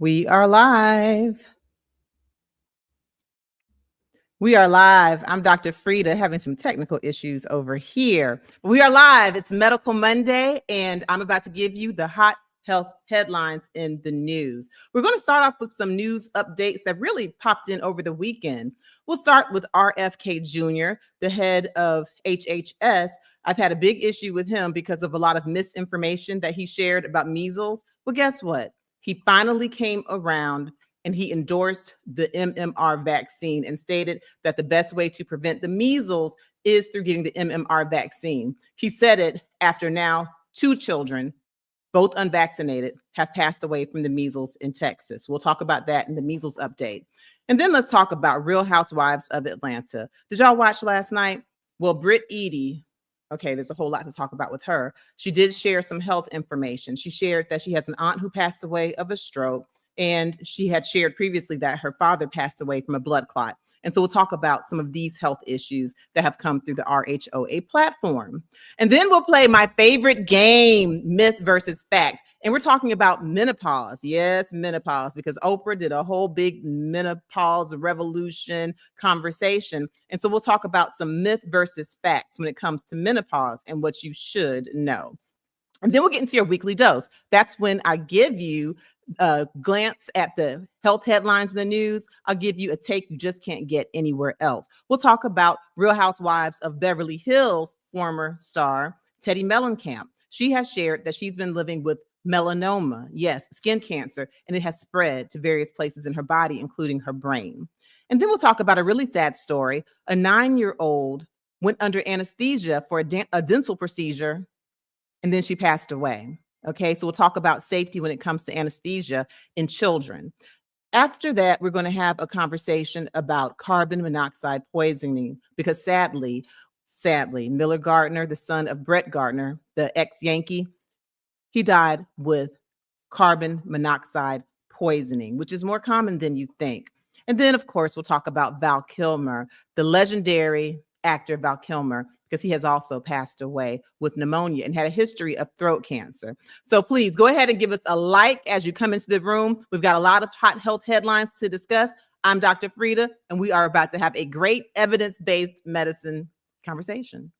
We are live. We are live. I'm Dr. Frita, having some technical issues over here. We are live. It's Medical Monday, and I'm about to give you the hot health headlines in the news. We're going to start off with some news updates that really popped in over the weekend. We'll start with RFK Jr., the head of HHS. I've had a big issue with him because of a lot of misinformation that he shared about measles. Well, guess what? He finally came around and he endorsed the MMR vaccine and stated that the best way to prevent the measles is through getting the MMR vaccine. He said it after now 2 children, both unvaccinated, have passed away from the measles in Texas. We'll talk about that in the measles update. And then let's talk about Real Housewives of Atlanta. Did y'all watch last night? Well, Britt Edie, okay, there's a whole lot to talk about with her. She did share some health information. She shared that she has an aunt who passed away of a stroke, and she had shared previously that her father passed away from a blood clot. And so we'll talk about some of these health issues that have come through the RHOA platform. And then we'll play my favorite game, myth versus fact. And we're talking about menopause. Yes, menopause, because Oprah did a whole big menopause revolution conversation. And so we'll talk about some myth versus facts when it comes to menopause and what you should know. And then we'll get into your weekly dose. That's when I give you a glance at the health headlines in the news. I'll give you a take you just can't get anywhere else. We'll talk about Real Housewives of Beverly Hills former star Teddi Mellencamp. She has shared that she's been living with melanoma, yes, skin cancer, and it has spread to various places in her body, including her brain. And then we'll talk about a really sad story. A 9-year-old went under anesthesia for a dental procedure, and then she passed away. Okay, so we'll talk about safety when it comes to anesthesia in children. After that, we're going to have a conversation about carbon monoxide poisoning because sadly, Miller Gardner, the son of Brett Gardner, the ex-Yankee, he died with carbon monoxide poisoning, which is more common than you think. And then, of course, we'll talk about Val Kilmer, the legendary actor Val Kilmer, because he has also passed away with pneumonia and had a history of throat cancer. So please go ahead and give us a like as you come into the room. We've got a lot of hot health headlines to discuss. I'm Dr. Frita, and we are about to have a great evidence-based medicine conversation.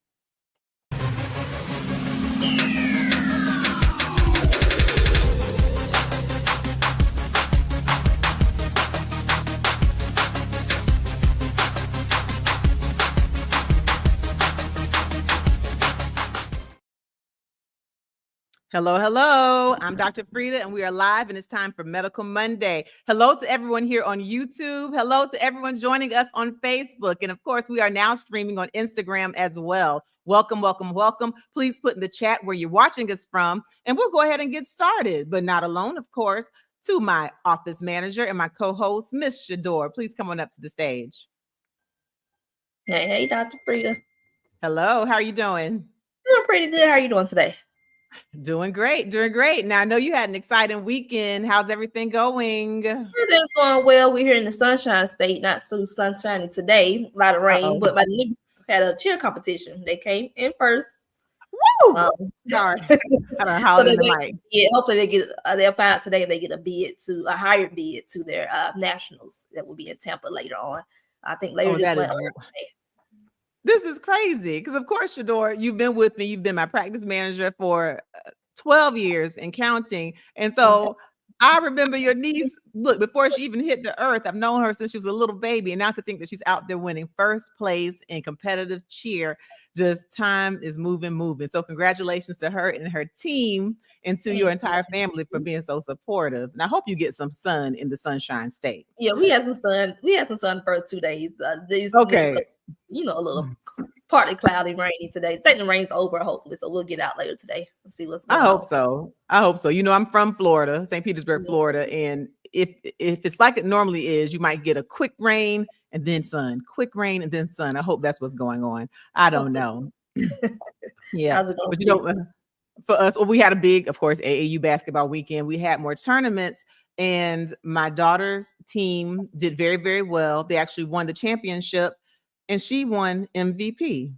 Hello, hello. I'm Dr. Frita, and we are live, and it's time for Medical Monday. Hello to everyone here on YouTube. Hello to everyone joining us on Facebook. And of course, we are now streaming on Instagram as well. Welcome, welcome, welcome. Please put in the chat where you're watching us from, and we'll go ahead and get started, but not alone, of course, to my office manager and my co-host, Miss Shador. Please come on up to the stage. Hey, Dr. Frita. Hello, how are you doing? Doing pretty good. How are you doing today? Doing great, doing great. Now, I know you had an exciting weekend. How's everything going? Everything's going well. We're here in the Sunshine State, not so sunshiny today. A lot of rain, but my niece had a cheer competition. They came in first. Woo! Sorry, I don't know how so the mic. Yeah, hopefully they'll find out today if they get a higher bid to their nationals that will be in Tampa later on. I think later this month. This is crazy because, of course, Shador, you've been with me. You've been my practice manager for 12 years and counting. And so I remember your niece, look, before she even hit the earth, I've known her since she was a little baby. And now to think that she's out there winning first place in competitive cheer, just time is moving. So congratulations to her and her team and to your entire family for being so supportive. And I hope you get some sun in the Sunshine State. Yeah, we had some sun. We had some sun the first 2 days. Okay. A little partly cloudy, rainy today. I think the rain's over, hopefully. So we'll get out later today and see what's going on. I hope so. You know, I'm from Florida, St. Petersburg, Florida. And if it's like it normally is, you might get a quick rain and then sun, quick rain and then sun. I hope that's what's going on. I don't know. Yeah. But you know, for us, well, we had a big, of course, AAU basketball weekend. We had more tournaments. And my daughter's team did very, very well. They actually won the championship, and she won MVP.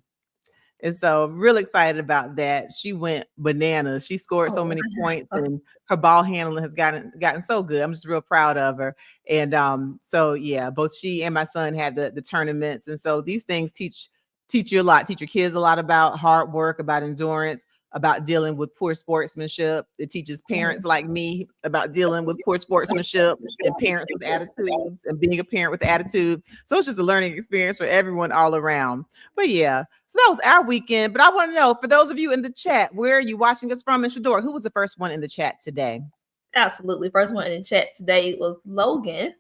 And so I'm really excited about that. She went bananas. She scored so many points, and her ball handling has gotten so good. I'm just real proud of her. And so yeah, both she and my son had the tournaments. And so these things teach you a lot, teach your kids a lot about hard work, about endurance, about dealing with poor sportsmanship. It teaches parents like me about dealing with poor sportsmanship and parents with attitudes and being a parent with attitude. So it's just a learning experience for everyone all around. But yeah, so that was our weekend. But I want to know, for those of you in the chat, where are you watching us from? And Shador, who was the first one in the chat today? Absolutely. First one in the chat today was Logan.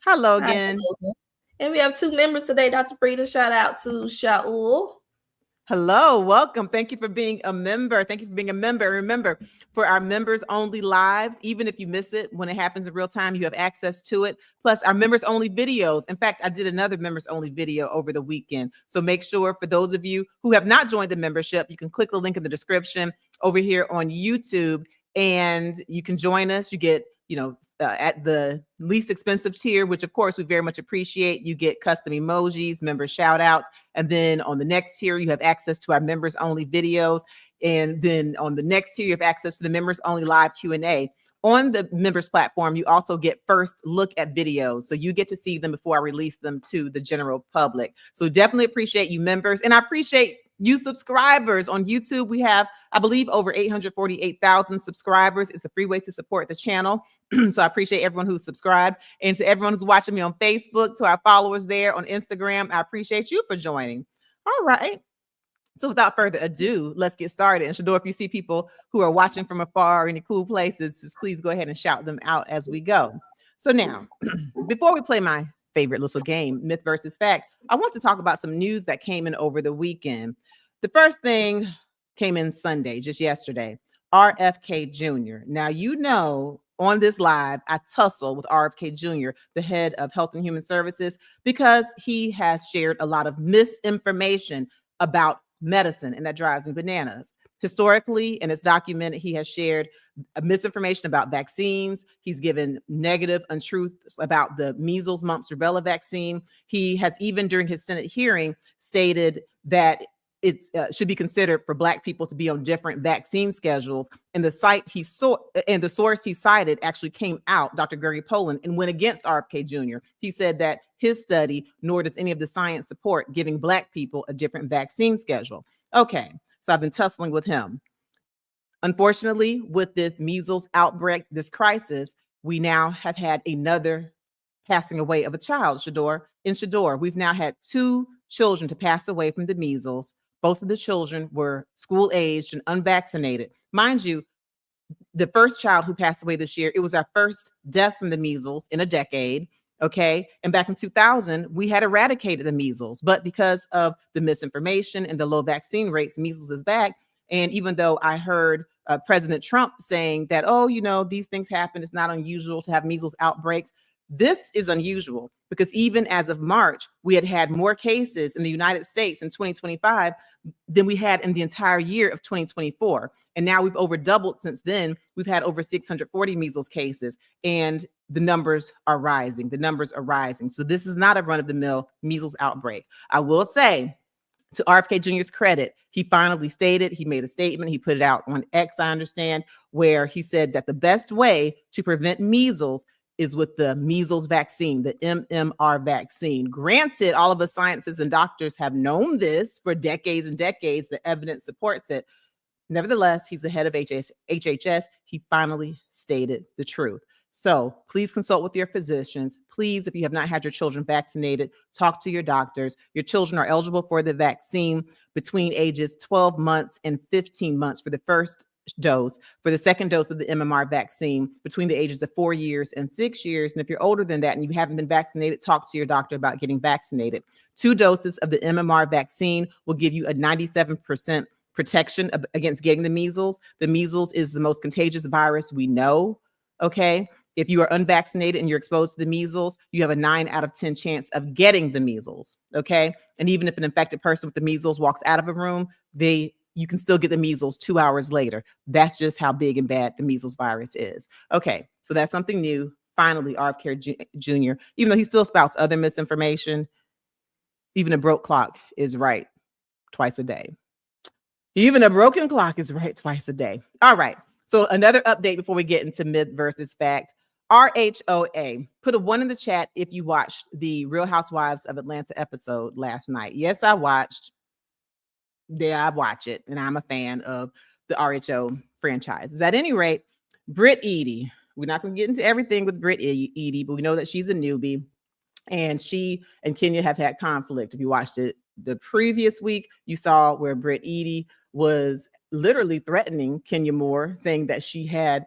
Hi, Logan. Hi, Logan. And we have 2 members today, Dr. Frita. Shout out to Shaul. Hello, welcome. Thank you for being a member. Thank you for being a member. Remember, for our members only lives, even if you miss it when it happens in real time, you have access to it. Plus our members only videos. In fact, I did another members only video over the weekend. So make sure, for those of you who have not joined the membership, you can click the link in the description over here on YouTube and you can join us. You get, at the least expensive tier, which of course we very much appreciate, you get custom emojis, member shout outs. And then on the next tier, you have access to our members only videos. And then on the next tier, you have access to the members only live Q&A. On the members platform, you also get first look at videos. So you get to see them before I release them to the general public. So definitely appreciate you members. And I appreciate you subscribers on YouTube. We have, I believe, over 848,000 subscribers. It's a free way to support the channel. So I appreciate everyone who's subscribed, and to everyone who's watching me on Facebook, to our followers there on Instagram, I appreciate you for joining. All right. So without further ado, let's get started. And Shador, if you see people who are watching from afar or any cool places, just please go ahead and shout them out as we go. So now, before we play my favorite little game, myth versus fact, I want to talk about some news that came in over the weekend. The first thing came in Sunday, just yesterday. RFK Jr. Now, on this live, I tussle with RFK Jr., the head of Health and Human Services, because he has shared a lot of misinformation about medicine, and that drives me bananas. Historically, and it's documented, he has shared misinformation about vaccines. He's given negative untruths about the measles, mumps, rubella vaccine. He has even during his Senate hearing stated that it should be considered for Black people to be on different vaccine schedules. And the source he cited actually came out, Dr. Gary Poland, and went against RFK Jr. He said that his study, nor does any of the science support giving Black people a different vaccine schedule. Okay, so I've been tussling with him. Unfortunately, with this measles outbreak, this crisis, we now have had another passing away of a child, Shador. In Shador, we've now had 2 children to pass away from the measles. Both of the children were school-aged and unvaccinated. Mind you, the first child who passed away this year, it was our first death from the measles in a decade, okay? And back in 2000, we had eradicated the measles. But because of the misinformation and the low vaccine rates, measles is back. And even though I heard President Trump saying that, these things happen, it's not unusual to have measles outbreaks, this is unusual because even as of March, we had more cases in the United States in 2025 than we had in the entire year of 2024. And now we've over doubled since then. We've had over 640 measles cases, and the numbers are rising. So this is not a run-of-the-mill measles outbreak. I will say, to RFK Jr.'s credit, he finally stated, he made a statement, he put it out on X, I understand, where he said that the best way to prevent measles is with the measles vaccine, the MMR vaccine. Granted, all of us scientists and doctors have known this for decades and decades. The evidence supports it. Nevertheless, he's the head of HHS. He finally stated the truth. So please consult with your physicians. Please, if you have not had your children vaccinated, talk to your doctors. Your children are eligible for the vaccine between ages 12 months and 15 months for the first dose, for the second dose of the MMR vaccine between the ages of 4 years and 6 years. And if you're older than that and you haven't been vaccinated, talk to your doctor about getting vaccinated. 2 doses of the MMR vaccine will give you a 97% protection against getting the measles. The measles is the most contagious virus we know. Okay. If you are unvaccinated and you're exposed to the measles, you have a 9 out of 10 chance of getting the measles. Okay. And even if an infected person with the measles walks out of a room, you can still get the measles 2 hours later. That's just how big and bad the measles virus is. Okay. So that's something new. Finally, RFK Jr., even though he still spouts other misinformation, even a broke clock is right twice a day. Even a broken clock is right twice a day. All right. So another update before we get into myth versus fact. RHOA. Put a 1 in the chat if you watched the Real Housewives of Atlanta episode last night. Yes, I watched. Yeah, I watch it, and I'm a fan of the RHO franchise. At any rate, Britt Edie. We're not going to get into everything with Britt Edie, but we know that she's a newbie, and she and Kenya have had conflict. If you watched it the previous week, you saw where Britt Edie was literally threatening Kenya Moore, saying that she had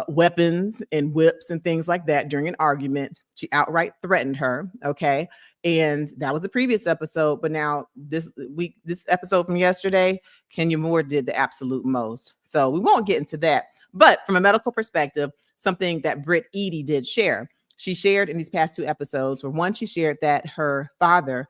weapons and whips and things like that during an argument. She outright threatened her. Okay. And that was the previous episode. But now this episode from yesterday, Kenya Moore did the absolute most. So we won't get into that. But from a medical perspective, something that Britt Edie did share. She shared in these past 2 episodes, where one, she shared that her father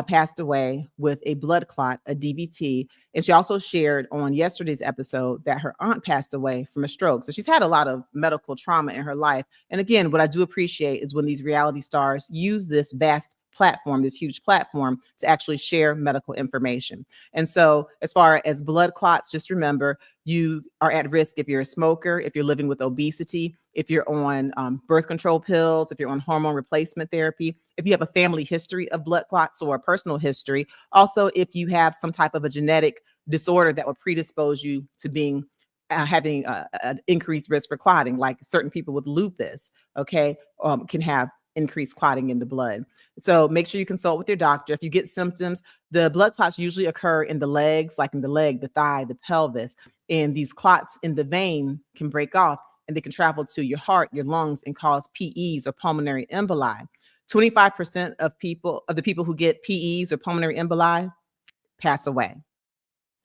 passed away with a blood clot, a DVT. And she also shared on yesterday's episode that her aunt passed away from a stroke. So she's had a lot of medical trauma in her life. And again, what I do appreciate is when these reality stars use this vast platform, this huge platform, to actually share medical information. And so as far as blood clots, just remember, you are at risk if you're a smoker, if you're living with obesity, if you're on birth control pills, if you're on hormone replacement therapy, if you have a family history of blood clots or a personal history. Also, if you have some type of a genetic disorder that will predispose you to being having an increased risk for clotting, like certain people with lupus, okay, can have increased clotting in the blood. So make sure you consult with your doctor. If you get symptoms, the blood clots usually occur in the legs, like in the leg, the thigh, the pelvis, and these clots in the vein can break off and they can travel to your heart, your lungs, and cause PEs or pulmonary emboli. 25% of the people who get PEs or pulmonary emboli pass away.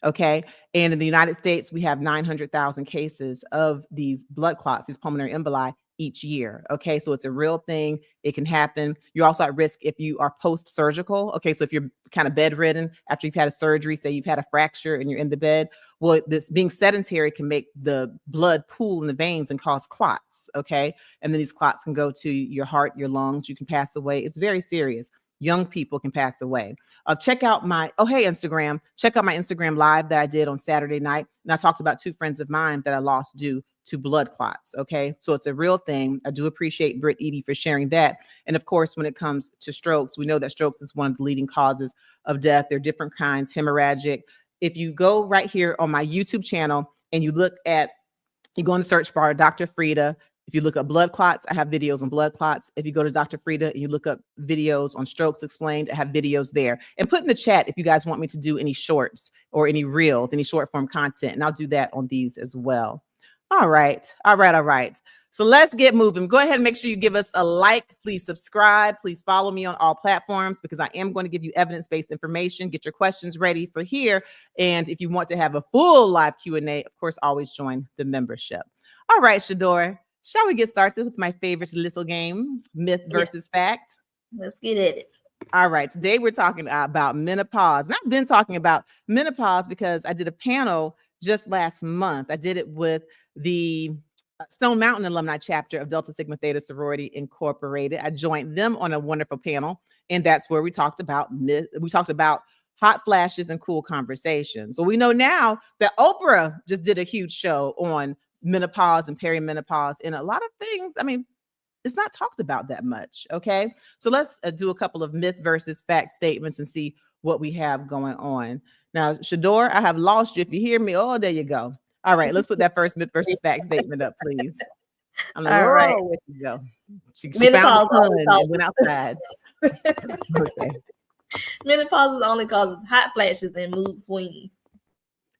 Okay. And in the United States, we have 900,000 cases of these blood clots, these pulmonary emboli, each year. Okay. So it's a real thing. It can happen. You're also at risk if you are post-surgical. Okay. So if you're kind of bedridden after you've had a surgery, say you've had a fracture and you're in the bed, well, this being sedentary can make the blood pool in the veins and cause clots. Okay. And then these clots can go to your heart, your lungs. You can pass away. It's very serious. Young people can pass away. Check out my, Instagram. Check out my Instagram live that I did on Saturday night. And I talked about 2 friends of mine that I lost due to blood clots. Okay. So it's a real thing. I do appreciate Britt Edie for sharing that. And of course, when it comes to strokes, we know that strokes is one of the leading causes of death. There are different kinds, hemorrhagic. If you go right here on my YouTube channel and you go in the search bar, Dr. Frita. If you look up blood clots, I have videos on blood clots. If you go to Dr. Frita and you look up videos on strokes explained, I have videos there. And put in the chat if you guys want me to do any shorts or any reels, any short form content, and I'll do that on these as well. All right. So let's get moving. Go ahead and make sure you give us a like. Please subscribe. Please follow me on all platforms because I am going to give you evidence-based information. Get your questions ready for here. And if you want to have a full live Q&A, of course, always join the membership. All right, Shador. Shall we get started with my favorite little game, myth versus fact? Let's get at it. All right. Today we're talking about menopause. And I've been talking about menopause because I did a panel just last month. I did it with the Stone Mountain alumni chapter of Delta Sigma Theta Sorority Incorporated. I joined them on a wonderful panel. And that's where we talked about hot flashes and cool conversations. So we know now that Oprah just did a huge show on menopause and perimenopause, and a lot of things, I mean, it's not talked about that much. Okay. So let's do a couple of myth versus fact statements and see what we have going on. Now, Shador, I have lost you. If you hear me, oh, there you go. All right. Let's put that first myth versus fact statement up, please. I'm like, all right. Where she go? She found the sun and went outside. Okay. Menopause only causes hot flashes and mood swings.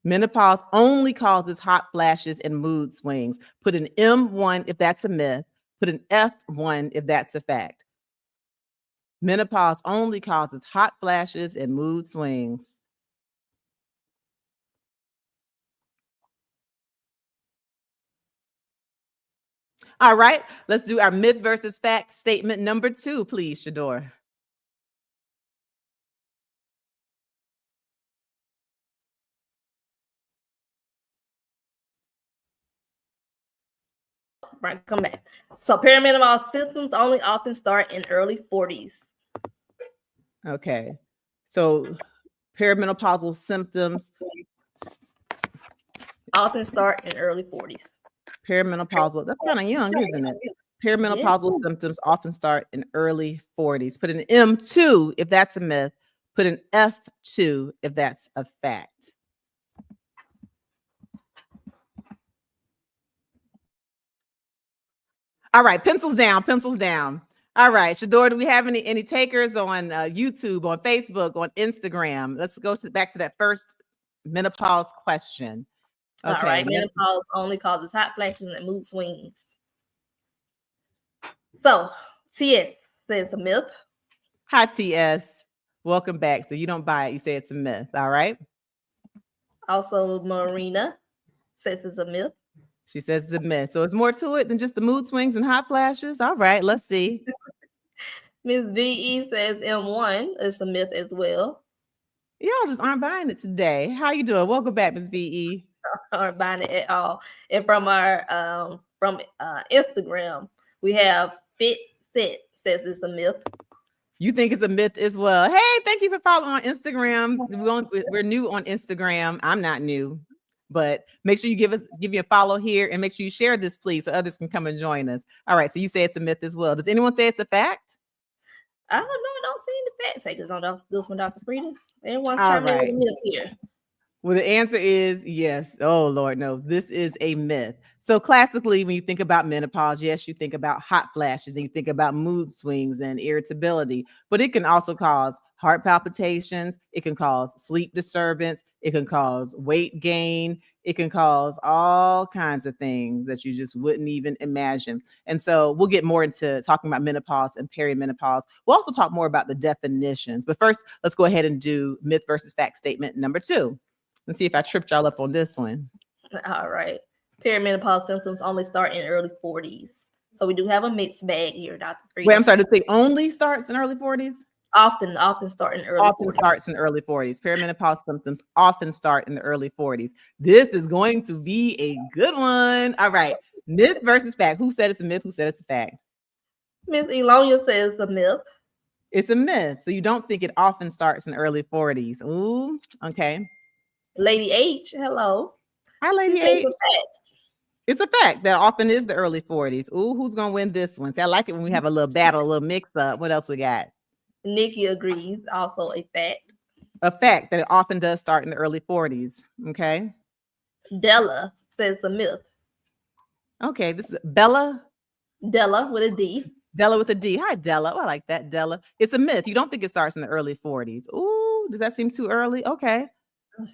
Menopause only causes hot flashes and mood swings. Put an M1 if that's a myth. Put an F1 if that's a fact. Menopause only causes hot flashes and mood swings. All right, let's do our myth versus fact statement number 2, please, Shador. Right, come back. So perimenopause symptoms only often start in early 40s. Okay, so perimenopausal symptoms Often start in early 40s. Perimenopausal, that's kind of young, isn't it? Perimenopausal symptoms often start in early 40s. Put an M2 if that's a myth. Put an F2 if that's a fact. All right, pencils down, pencils down. All right, Shador, do we have any takers on YouTube, on Facebook, on Instagram? Let's go back to that first menopause question. Okay. All right, menopause only causes hot flashes and mood swings. So, TS says a myth. Hi, TS. Welcome back. So you don't buy it, you say it's a myth, all right? Also, Marina says it's a myth. She says it's a myth. So it's more to it than just the mood swings and hot flashes. All right, let's see. Ms. VE says M1 is a myth as well. Y'all just aren't buying it today. How you doing? Welcome back, Ms. VE. Aren't buying it at all. And from our Instagram, we have Fit Set says it's a myth. You think it's a myth as well. Hey, thank you for following on Instagram. We're new on Instagram. I'm not new. But make sure you give me a follow here and make sure you share this, please, so others can come and join us. All right. So you say it's a myth as well. Does anyone say it's a fact? I don't know. I don't see any fact takers on this one, Dr. Frita. Everyone's trying to make a myth here. Well, the answer is yes. Oh, Lord knows. This is a myth. So classically, when you think about menopause, yes, you think about hot flashes and you think about mood swings and irritability, but it can also cause heart palpitations. It can cause sleep disturbance. It can cause weight gain. It can cause all kinds of things that you just wouldn't even imagine. And so we'll get more into talking about menopause and perimenopause. We'll also talk more about the definitions. But first, let's go ahead and do myth versus fact statement number 2. Let's see if I tripped y'all up on this one. All right. Perimenopause symptoms only start in early 40s. So we do have a mixed bag here, Dr. Frita. Wait, I'm sorry, to say only starts in early 40s? Often start in early 40s. Starts in early 40s. Perimenopause symptoms often start in the early 40s. This is going to be a good one. All right. Myth versus fact. Who said it's a myth? Who said it's a fact? Ms. Elonia says it's a myth. It's a myth. So you don't think it often starts in early 40s. Ooh, okay. Lady H, hello. Hi, Lady H. It's a fact that often is the early 40s. Ooh, who's going to win this one? See, I like it when we have a little battle, a little mix up. What else we got? Nikki agrees. Also a fact. A fact that it often does start in the early 40s. Okay. Della says the myth. Okay. This is Bella. Della with a D. Della with a D. Hi, Della. Oh, I like that, Della. It's a myth. You don't think it starts in the early 40s. Ooh, does that seem too early? Okay.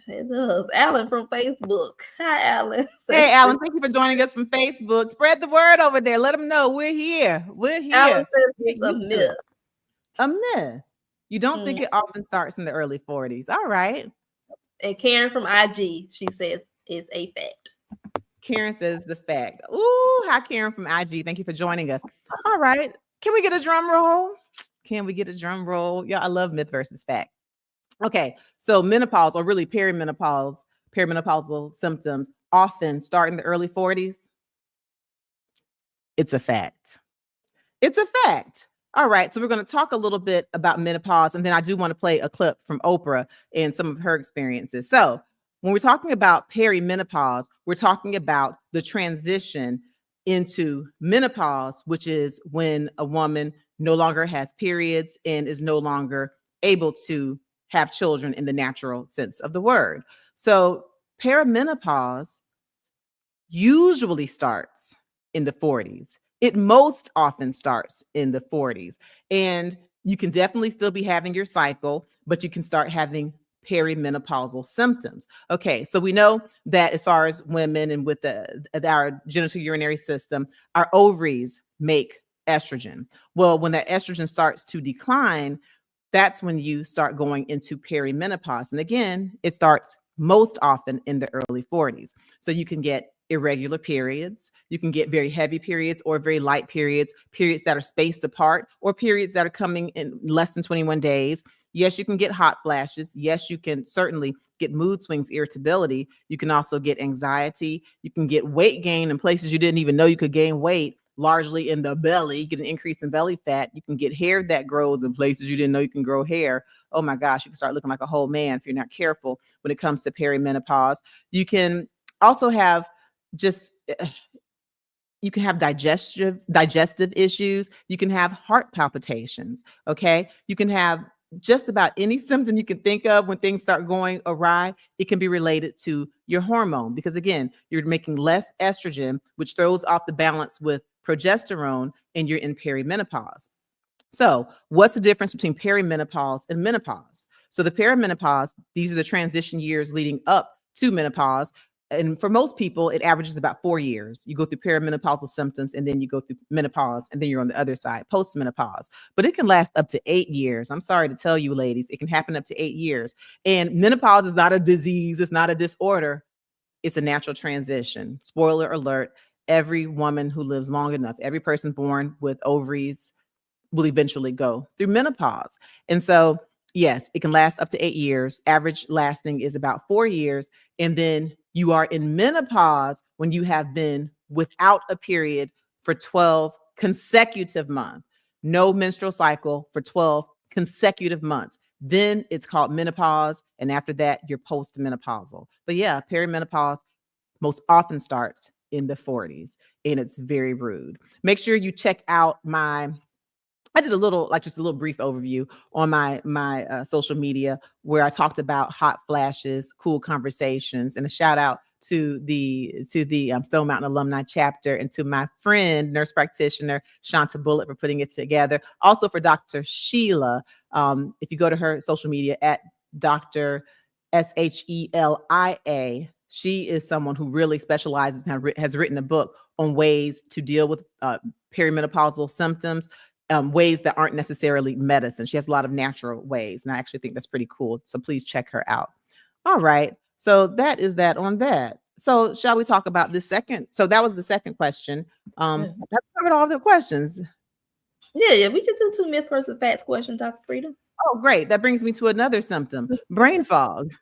It does. Alan from Facebook. Hi, Alan. Hey, Alan. Thank you for joining us from Facebook. Spread the word over there. Let them know we're here. We're here. Alan says it's a myth. A myth. You don't think it often starts in the early 40s. All right. And Karen from IG, she says it's a fact. Karen says the fact. Ooh, hi, Karen from IG. Thank you for joining us. All right. Can we get a drum roll? Can we get a drum roll? Yeah, I love myth versus fact. Okay, so menopause, or really perimenopausal symptoms often start in the early 40s. It's a fact. It's a fact. All right, so we're going to talk a little bit about menopause, and then I do want to play a clip from Oprah and some of her experiences. So when we're talking about perimenopause, we're talking about the transition into menopause, which is when a woman no longer has periods and is no longer able to have children in the natural sense of the word. So perimenopause usually starts in the 40s. It most often starts in the 40s. And you can definitely still be having your cycle, but you can start having perimenopausal symptoms. Okay, so we know that as far as women and with our genital urinary system, our ovaries make estrogen. Well, when that estrogen starts to decline, that's when you start going into perimenopause. And again, it starts most often in the early 40s. So you can get irregular periods. You can get very heavy periods or very light periods, periods that are spaced apart, or periods that are coming in less than 21 days. Yes, you can get hot flashes. Yes, you can certainly get mood swings, irritability. You can also get anxiety. You can get weight gain in places you didn't even know you could gain weight, largely in the belly, get an increase in belly fat. You can get hair that grows in places you didn't know you can grow hair. Oh my gosh, you can start looking like a whole man if you're not careful when it comes to perimenopause. You can also have just you can have digestive issues. You can have heart palpitations. Okay. You can have just about any symptom you can think of when things start going awry. It can be related to your hormone because, again, you're making less estrogen, which throws off the balance with progesterone, and you're in perimenopause. So what's the difference between perimenopause and menopause? So the perimenopause, these are the transition years leading up to menopause. And for most people, it averages about 4 years. You go through perimenopausal symptoms, and then you go through menopause, and then you're on the other side, postmenopause. But it can last up to 8 years. I'm sorry to tell you, ladies, it can happen up to 8 years. And menopause is not a disease. It's not a disorder. It's a natural transition. Spoiler alert, every woman who lives long enough, every person born with ovaries will eventually go through menopause. And so, yes, it can last up to 8 years. Average lasting is about 4 years. And then you are in menopause when you have been without a period for 12 consecutive months, no menstrual cycle for 12 consecutive months. Then it's called menopause. And after that, you're postmenopausal. But yeah, perimenopause most often starts in the 40s, and it's very rude. Make sure you check out I did a little, just a little brief overview on my social media where I talked about hot flashes, cool conversations, and a shout out to the Stone Mountain Alumni Chapter and to my friend, nurse practitioner Shanta Bullitt, for putting it together. Also for Dr. Sheila, if you go to her social media at Dr. Shelia, she is someone who really specializes and has written a book on ways to deal with perimenopausal symptoms. Ways that aren't necessarily medicine. She has a lot of natural ways, and I actually think that's pretty cool. So please check her out. All right. So that is that on that. So shall we talk about the second? So that was the second question. Have covered all the questions. Yeah. We should do 2 myth versus facts questions, Dr. Frita. Oh, great. That brings me to another symptom, brain fog.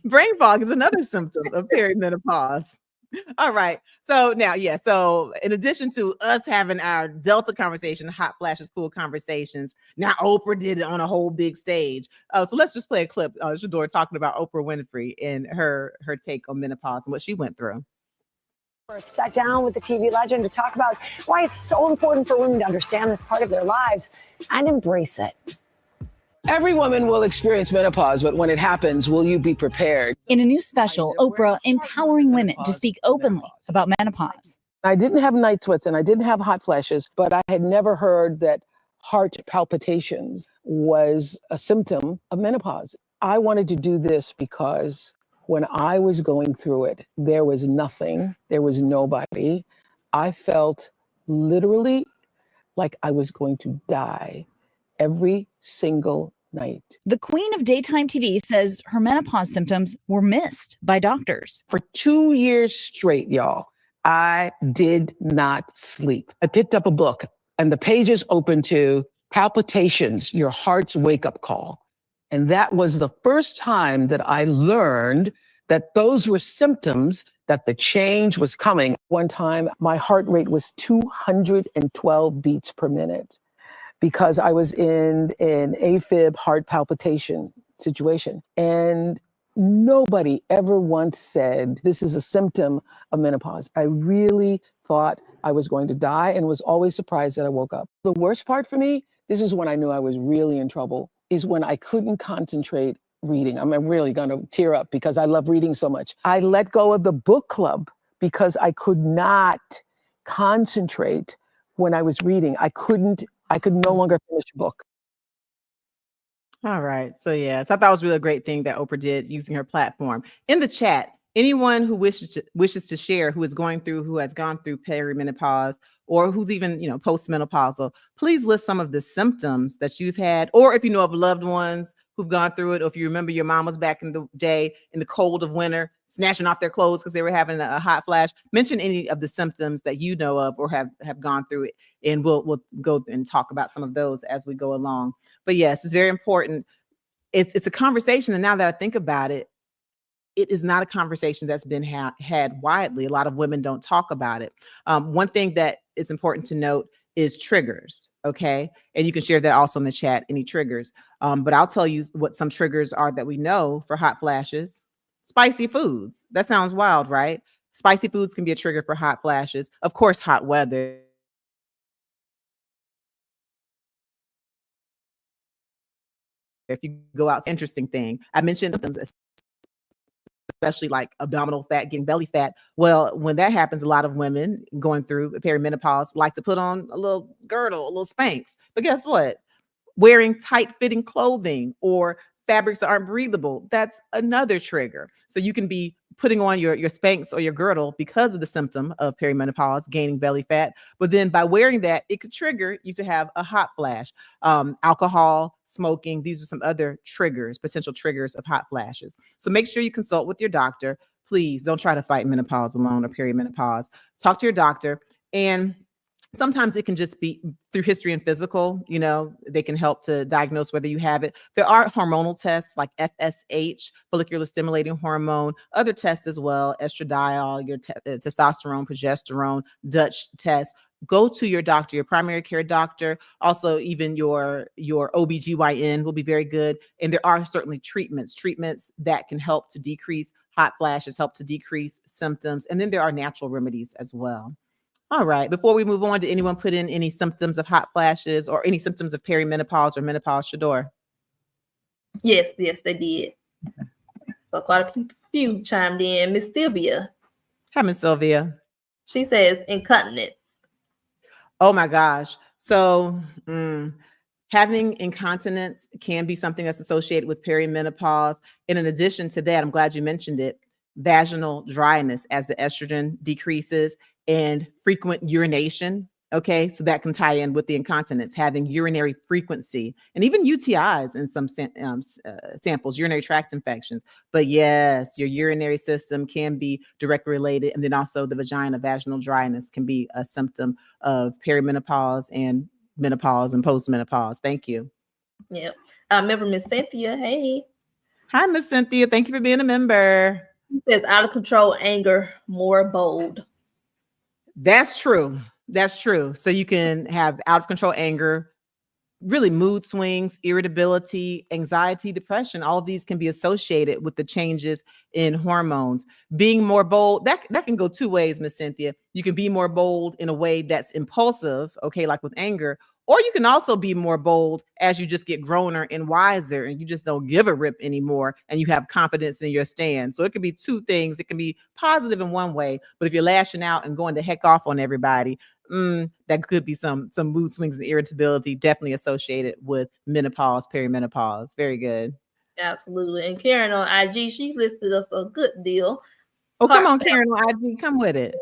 Brain fog is another symptom of perimenopause. All right. So now, so in addition to us having our Delta conversation, hot flashes, cool conversations, now Oprah did it on a whole big stage. So let's just play a clip. Shador talking about Oprah Winfrey and her take on menopause and what she went through. Sat down with the TV legend to talk about why it's so important for women to understand this part of their lives and embrace it. Every woman will experience menopause, but when it happens, will you be prepared? In a new special, Oprah empowering women to speak openly about menopause. I didn't have night sweats and I didn't have hot flashes, but I had never heard that heart palpitations was a symptom of menopause. I wanted to do this because when I was going through it, there was nothing, there was nobody. I felt literally like I was going to die every single night. The queen of daytime TV says her menopause symptoms were missed by doctors. For 2 years straight, y'all, I did not sleep. I picked up a book and the pages open to palpitations, your heart's wake-up call. And that was the first time that I learned that those were symptoms that the change was coming. One time, my heart rate was 212 beats per minute, because I was in an AFib heart palpitation situation. And nobody ever once said, this is a symptom of menopause. I really thought I was going to die and was always surprised that I woke up. The worst part for me, this is when I knew I was really in trouble, is when I couldn't concentrate reading. I'm really gonna tear up because I love reading so much. I let go of the book club because I could not concentrate when I was reading. I could no longer finish a book. All right. So I thought it was really a great thing that Oprah did using her platform. In the chat, anyone who wishes to share who has gone through perimenopause or who's even, postmenopausal, please list some of the symptoms that you've had, or if you know of loved ones who've gone through it, or if you remember your mom was back in the day in the cold of winter, snatching off their clothes because they were having a hot flash. Mention any of the symptoms that you know of or have gone through it, and we'll go and talk about some of those as we go along. But yes, it's very important. It's a conversation, and now that I think about it, it is not a conversation that's been had widely. A lot of women don't talk about it. One thing that is important to note is triggers, okay? And you can share that also in the chat, any triggers. But I'll tell you what some triggers are that we know for hot flashes. Spicy foods. That sounds wild, right? Spicy foods can be a trigger for hot flashes. Of course, hot weather. If you go out, interesting thing. I mentioned symptoms, especially like abdominal fat, getting belly fat. Well, when that happens, a lot of women going through perimenopause like to put on a little girdle, a little Spanx. But guess what? Wearing tight fitting clothing or fabrics that aren't breathable, that's another trigger. So you can be putting on your Spanx or your girdle because of the symptom of perimenopause, gaining belly fat. But then by wearing that, it could trigger you to have a hot flash. Alcohol, smoking, these are some other triggers, potential triggers of hot flashes. So make sure you consult with your doctor. Please don't try to fight menopause alone or perimenopause. Talk to your doctor. And sometimes it can just be through history and physical, they can help to diagnose whether you have it. There are hormonal tests like FSH, follicular stimulating hormone, other tests as well, estradiol, your testosterone, progesterone, Dutch test. Go to your doctor, your primary care doctor. Also, even your OBGYN will be very good. And there are certainly treatments that can help to decrease hot flashes, help to decrease symptoms. And then there are natural remedies as well. All right. Before we move on, did anyone put in any symptoms of hot flashes or any symptoms of perimenopause or menopause, Shador? Yes, they did. So quite a few chimed in. Miss Sylvia. Hi, Miss Sylvia. She says incontinence. Oh my gosh. So having incontinence can be something that's associated with perimenopause. And in addition to that, I'm glad you mentioned it, vaginal dryness as the estrogen decreases and frequent urination. Okay, so that can tie in with the incontinence, having urinary frequency and even UTIs in some samples, urinary tract infections. But yes, your urinary system can be directly related. And then also the vaginal dryness can be a symptom of perimenopause and menopause and postmenopause. Thank you. Yep. I remember Miss Cynthia. Hey. Hi, Miss Cynthia. Thank you for being a member. It says out of control anger, more bold. That's true. That's true. So you can have out of control anger, really mood swings, irritability, anxiety, depression. All of these can be associated with the changes in hormones. Being more bold, that can go two ways, Miss Cynthia. You can be more bold in a way that's impulsive, okay, like with anger, or you can also be more bold as you just get growner and wiser and you just don't give a rip anymore and you have confidence in your stand. So it can be two things. It can be positive in one way, but if you're lashing out and going to heck off on everybody, that could be some mood swings and irritability definitely associated with menopause, perimenopause. Very good. Absolutely. And Karen on IG, she listed us a good deal. Oh, come on, Karen on IG, come with it.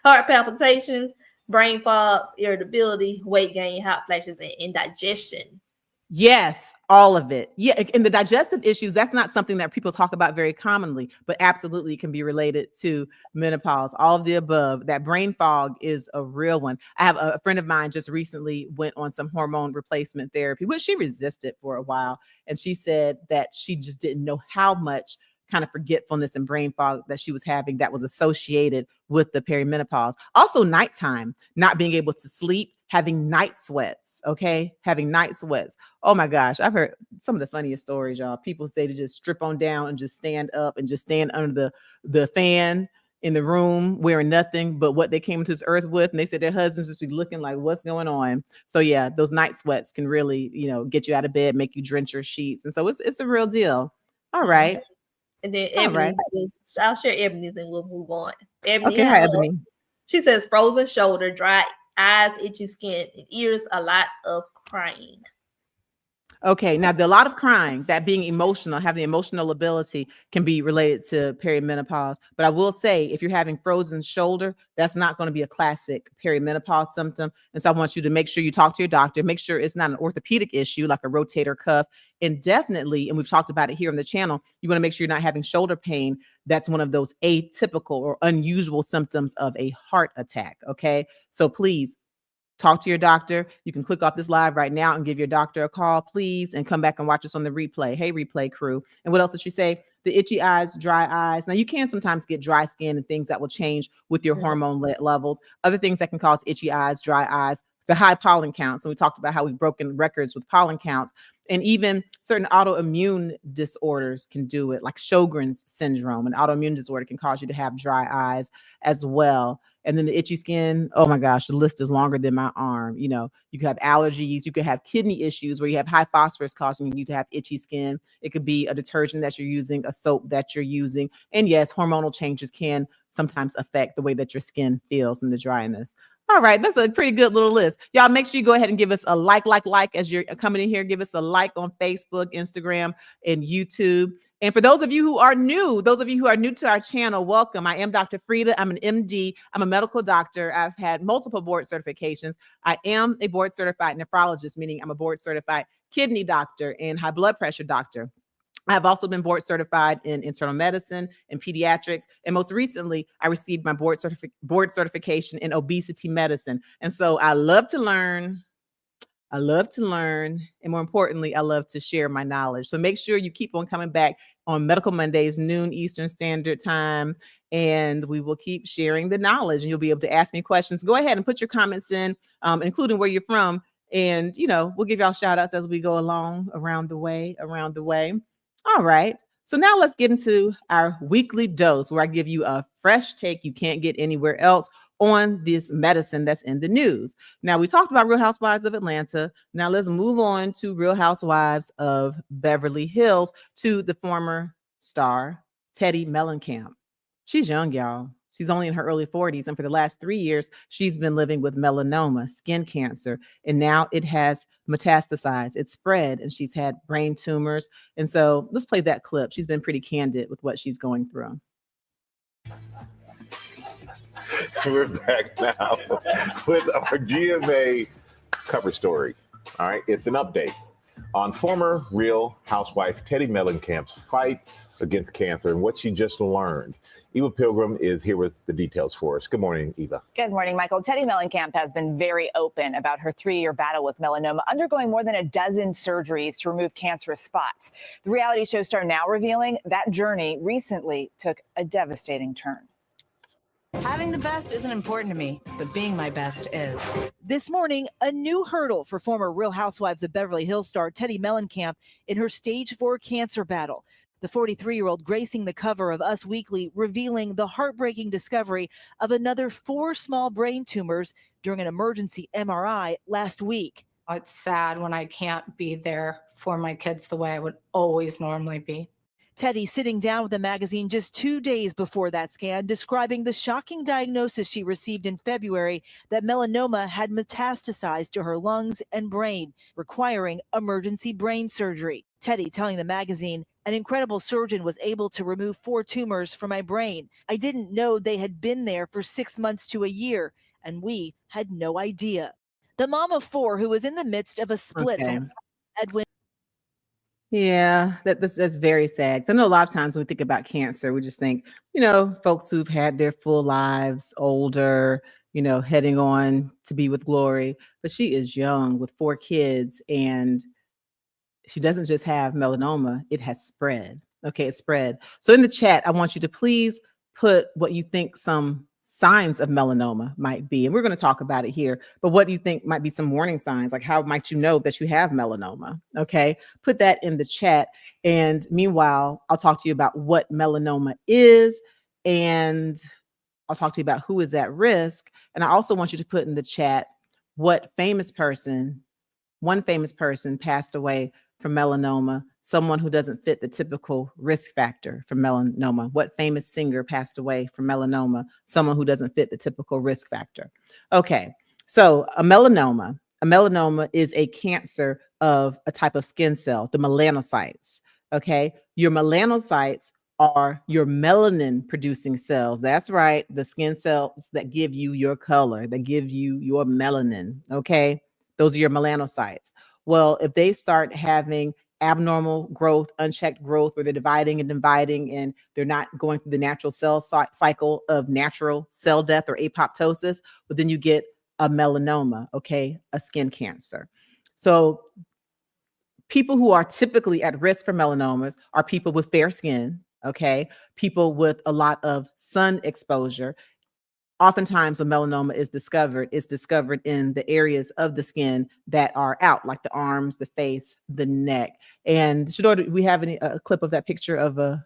Heart palpitations, brain fog, irritability, weight gain, hot flashes, and indigestion. Yes, all of it. Yeah, and the digestive issues, that's not something that people talk about very commonly, but absolutely can be related to menopause. All of the above. That brain fog is a real one. I have a friend of mine just recently went on some hormone replacement therapy, which she resisted for a while. And she said that she just didn't know how much kind of forgetfulness and brain fog that she was having that was associated with the perimenopause. Also nighttime, not being able to sleep, having night sweats, okay? Having night sweats. Oh my gosh, I've heard some of the funniest stories, y'all. People say to just strip on down and just stand up and just stand under the fan in the room wearing nothing but what they came into this earth with. And they said their husbands just be looking like, what's going on? So yeah, those night sweats can really, get you out of bed, make you drench your sheets. And so it's a real deal. All right. And then Ebony, I'll share Ebony's and we'll move on. Ebony, okay, hi, Ebony. She says frozen shoulder, dry eyes, itchy skin, and ears, a lot of crying. Okay, now a lot of crying, that being emotional, having the emotional ability can be related to perimenopause. But I will say, if you're having frozen shoulder, that's not going to be a classic perimenopause symptom. And so I want you to make sure you talk to your doctor, make sure it's not an orthopedic issue like a rotator cuff. And definitely, and we've talked about it here on the channel, you want to make sure you're not having shoulder pain. That's one of those atypical or unusual symptoms of a heart attack. Okay, so please talk to your doctor. You can click off this live right now and give your doctor a call, please, and come back and watch us on the replay. Hey, replay crew. And what else did she say? The itchy eyes, dry eyes. Now, you can sometimes get dry skin and things that will change with your hormone levels. Other things that can cause itchy eyes, dry eyes, the high pollen counts. And we talked about how we've broken records with pollen counts, and even certain autoimmune disorders can do it, like Sjogren's syndrome. An autoimmune disorder can cause you to have dry eyes as well. And then the itchy skin, oh my gosh, the list is longer than my arm. You know, you could have allergies, you could have kidney issues where you have high phosphorus causing you to have itchy skin. It could be a detergent that you're using, a soap that you're using. And yes, hormonal changes can sometimes affect the way that your skin feels and the dryness. All right, that's a pretty good little list. Y'all make sure you go ahead and give us a like as you're coming in here. Give us a like on Facebook, Instagram, and YouTube. And for those of you who are new to our channel, welcome. I am Dr. Frita. I'm an MD. I'm a medical doctor. I've had multiple board certifications. I am a board certified nephrologist, meaning I'm a board certified kidney doctor and high blood pressure doctor. I've also been board certified in internal medicine and pediatrics. And most recently, I received my board certification in obesity medicine. And so I love to learn. And more importantly, I love to share my knowledge. So make sure you keep on coming back on Medical Mondays, noon Eastern Standard Time, and we will keep sharing the knowledge, and you'll be able to ask me questions. Go ahead and put your comments in, including where you're from. And, you know, we'll give y'all shout outs as we go along around the way. All right. So now let's get into our weekly dose, where I give you a fresh take you can't get anywhere else on this medicine that's in the news. Now, we talked about Real Housewives of Atlanta. Now let's move on to Real Housewives of Beverly Hills, to the former star, Teddi Mellencamp. She's young, y'all. She's only in her early 40s. And for the last 3 years, she's been living with melanoma, skin cancer. And now it has metastasized. It's spread, and she's had brain tumors. And so let's play that clip. She's been pretty candid with what she's going through. We're back now with our GMA cover story. All right, it's an update on former Real Housewife Teddi Mellencamp's fight against cancer and what she just learned. Eva Pilgrim is here with the details for us. Good morning, Eva. Good morning, Michael. Teddi Mellencamp has been very open about her 3-year battle with melanoma, undergoing more than a dozen surgeries to remove cancerous spots. The reality show star now revealing that journey recently took a devastating turn. Having the best isn't important to me, but being my best is. This morning, a new hurdle for former Real Housewives of Beverly Hills star Teddi Mellencamp in her stage 4 cancer battle. The 43-year-old gracing the cover of Us Weekly, revealing the heartbreaking discovery of another 4 small brain tumors during an emergency MRI last week. It's sad when I can't be there for my kids the way I would always normally be. Teddi sitting down with the magazine just 2 days before that scan, describing the shocking diagnosis she received in February that melanoma had metastasized to her lungs and brain, requiring emergency brain surgery. Teddi telling the magazine, "An incredible surgeon was able to remove 4 tumors from my brain. I didn't know they had been there for 6 months to a year, and we had no idea." The mom of 4, who was in the midst of a split from Edwin. Yeah, that's very sad. So I know a lot of times when we think about cancer, we just think, you know, folks who've had their full lives, older, you know, heading on to be with glory. But she is young with 4 kids, and she doesn't just have melanoma, it has spread. Okay, it's spread. So in the chat, I want you to please put what you think some signs of melanoma might be. And we're going to talk about it here. But what do you think might be some warning signs? Like, how might you know that you have melanoma? Okay, put that in the chat. And meanwhile, I'll talk to you about what melanoma is, and I'll talk to you about who is at risk. And I also want you to put in the chat what one famous person passed away from melanoma, someone who doesn't fit the typical risk factor for melanoma. What famous singer passed away from melanoma, someone who doesn't fit the typical risk factor? Okay, so a melanoma is a cancer of a type of skin cell, the melanocytes. Okay, your melanocytes are your melanin producing cells. That's right, the skin cells that give you your color, that give you your melanin. Okay, those are your melanocytes. Well, if they start having abnormal growth, unchecked growth, where they're dividing and they're not going through the natural cell cycle of natural cell death or apoptosis, but then you get a melanoma, okay, a skin cancer. So people who are typically at risk for melanomas are people with fair skin, okay, people with a lot of sun exposure. oftentimes when melanoma is discovered, it's discovered in the areas of the skin that are out, like the arms, the face, the neck. And Shador, do we have a clip of that picture of a,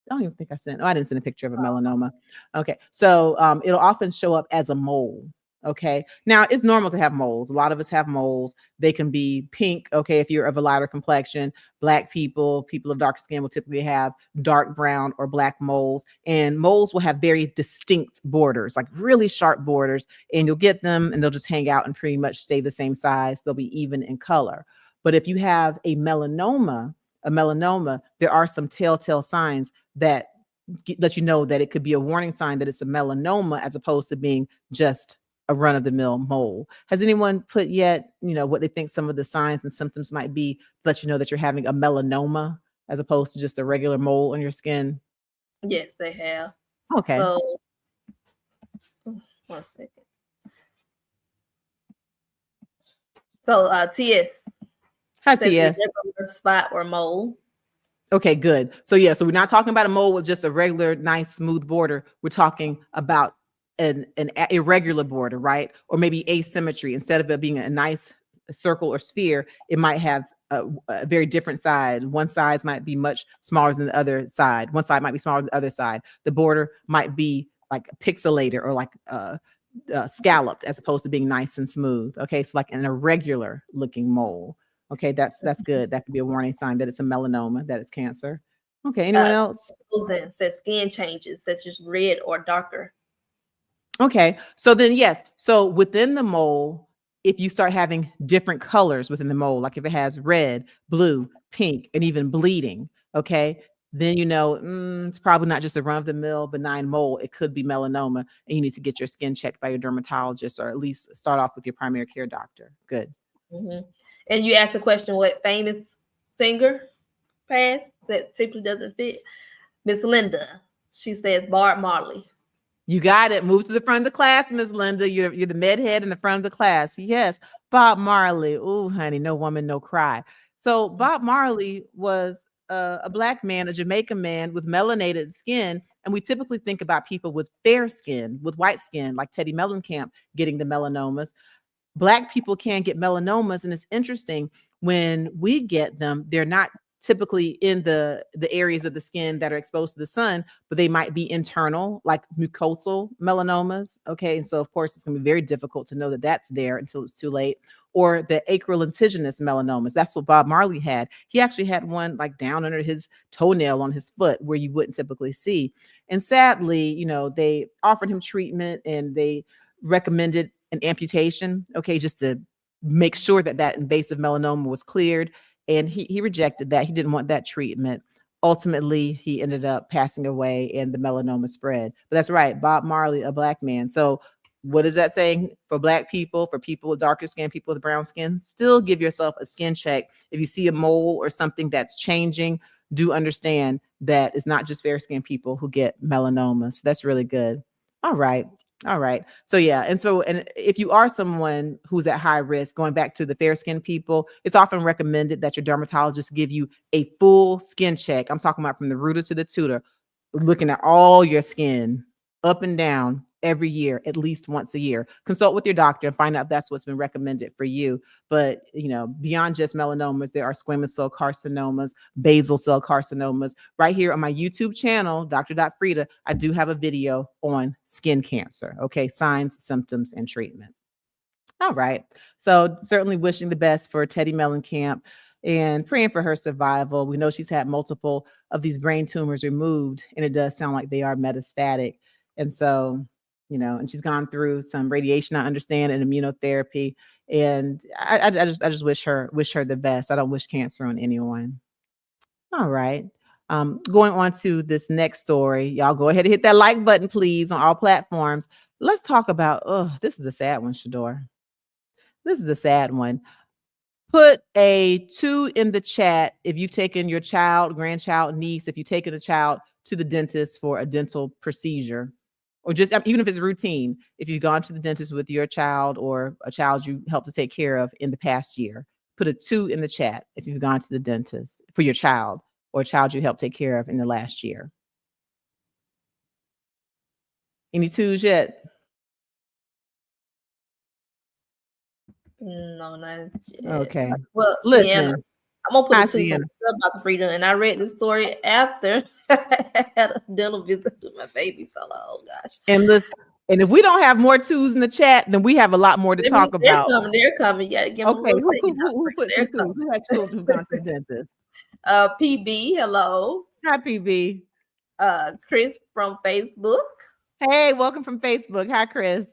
I don't even think I sent, oh, I didn't send a picture of a melanoma. Okay, so it'll often show up as a mole. Okay, now it's normal to have moles. A lot of us have moles. They can be pink, okay, if you're of a lighter complexion. Black people of darker skin will typically have dark brown or black moles. And moles will have very distinct borders, like really sharp borders. And you'll get them and they'll just hang out and pretty much stay the same size. They'll be even in color. But if you have a melanoma, there are some telltale signs that let you know that it could be a warning sign that it's a melanoma as opposed to being just a run-of-the-mill mole. Has anyone put yet, what they think some of the signs and symptoms might be to let you know that you're having a melanoma as opposed to just a regular mole on your skin? Yes, they have. Okay. So, 1 second. So, TS. Hi, TS. Spot or mole. Okay, good. So we're not talking about a mole with just a regular, nice, smooth border. We're talking about an irregular border, right? Or maybe asymmetry. Instead of it being a nice circle or sphere, it might have a very different side. One side might be much smaller than the other side. One side might be smaller than the other side. The border might be like pixelated or like scalloped as opposed to being nice and smooth. Okay, so like an irregular looking mole. Okay, that's good. That could be a warning sign that it's a melanoma, that it's cancer. Okay, anyone else? Says skin changes, that's just red or darker. Okay, so then yes. So within the mole, if you start having different colors within the mole, like if it has red, blue, pink, and even bleeding, okay, then it's probably not just a run-of-the-mill benign mole. It could be melanoma, and you need to get your skin checked by your dermatologist, or at least start off with your primary care doctor. Good. Mm-hmm. And you asked the question, what famous singer passed that typically doesn't fit? Miss Linda. She says Bob Marley. You got it. Move to the front of the class, Miss Linda. You're the med head in the front of the class. Yes, Bob Marley. Oh, honey, no woman, no cry. So Bob Marley was a Black man, a Jamaican man with melanated skin. And we typically think about people with fair skin, with white skin, like Teddi Mellencamp getting the melanomas. Black people can get melanomas. And it's interesting, when we get them, they're not typically in the areas of the skin that are exposed to the sun, but they might be internal, like mucosal melanomas. Okay. And so of course it's going to be very difficult to know that that's there until it's too late. Or the acrolentigenous melanomas. That's what Bob Marley had. He actually had one like down under his toenail on his foot where you wouldn't typically see. And sadly, they offered him treatment and they recommended an amputation. Okay. Just to make sure that invasive melanoma was cleared. And he rejected that. He didn't want that treatment. Ultimately, he ended up passing away and the melanoma spread. But that's right, Bob Marley, a Black man. So what is that saying for Black people, for people with darker skin, people with brown skin? Still give yourself a skin check. If you see a mole or something that's changing, do understand that it's not just fair skin people who get melanoma. So that's really good. All right. So yeah. And if you are someone who's at high risk, going back to the fair skinned people, it's often recommended that your dermatologist give you a full skin check. I'm talking about from the rooter to the tutor, looking at all your skin up and down every year, at least once a year. Consult with your doctor and find out if that's what's been recommended for you. But, beyond just melanomas, there are squamous cell carcinomas, basal cell carcinomas. Right here on my YouTube channel, Dr. Frita, I do have a video on skin cancer. Okay, signs, symptoms, and treatment. All right. So certainly wishing the best for Teddi Mellencamp and praying for her survival. We know she's had multiple of these brain tumors removed, and it does sound like they are metastatic. And so, and she's gone through some radiation, I understand, and immunotherapy. And I just wish her the best. I don't wish cancer on anyone. All right. Going on to this next story. Y'all go ahead and hit that like button, please, on all platforms. Let's talk about, this is a sad one, Shador. This is a sad one. Put a 2 in the chat if you've taken your child, grandchild, niece, if you've taken a child to the dentist for a dental procedure, or just even if it's routine, if you've gone to the dentist with your child or a child you helped to take care of in the past year. Put a 2 in the chat if you've gone to the dentist for your child or a child you helped take care of in the last year. Any 2s yet? No, not yet. Okay. Well, Listen. Sienna, I'm gonna put Hi, a 2 Sienna. about the Frita, and I read this story after I had a dental visit with my baby. So, oh gosh. And listen, and if we don't have more twos in the chat, then we have a lot more to talk about. They're coming. You gotta give them Okay, a little who put some twos? Who had children who've gone to the dentist? PB, hello. Hi, PB. Chris from Facebook. Hey, welcome from Facebook. Hi, Chris.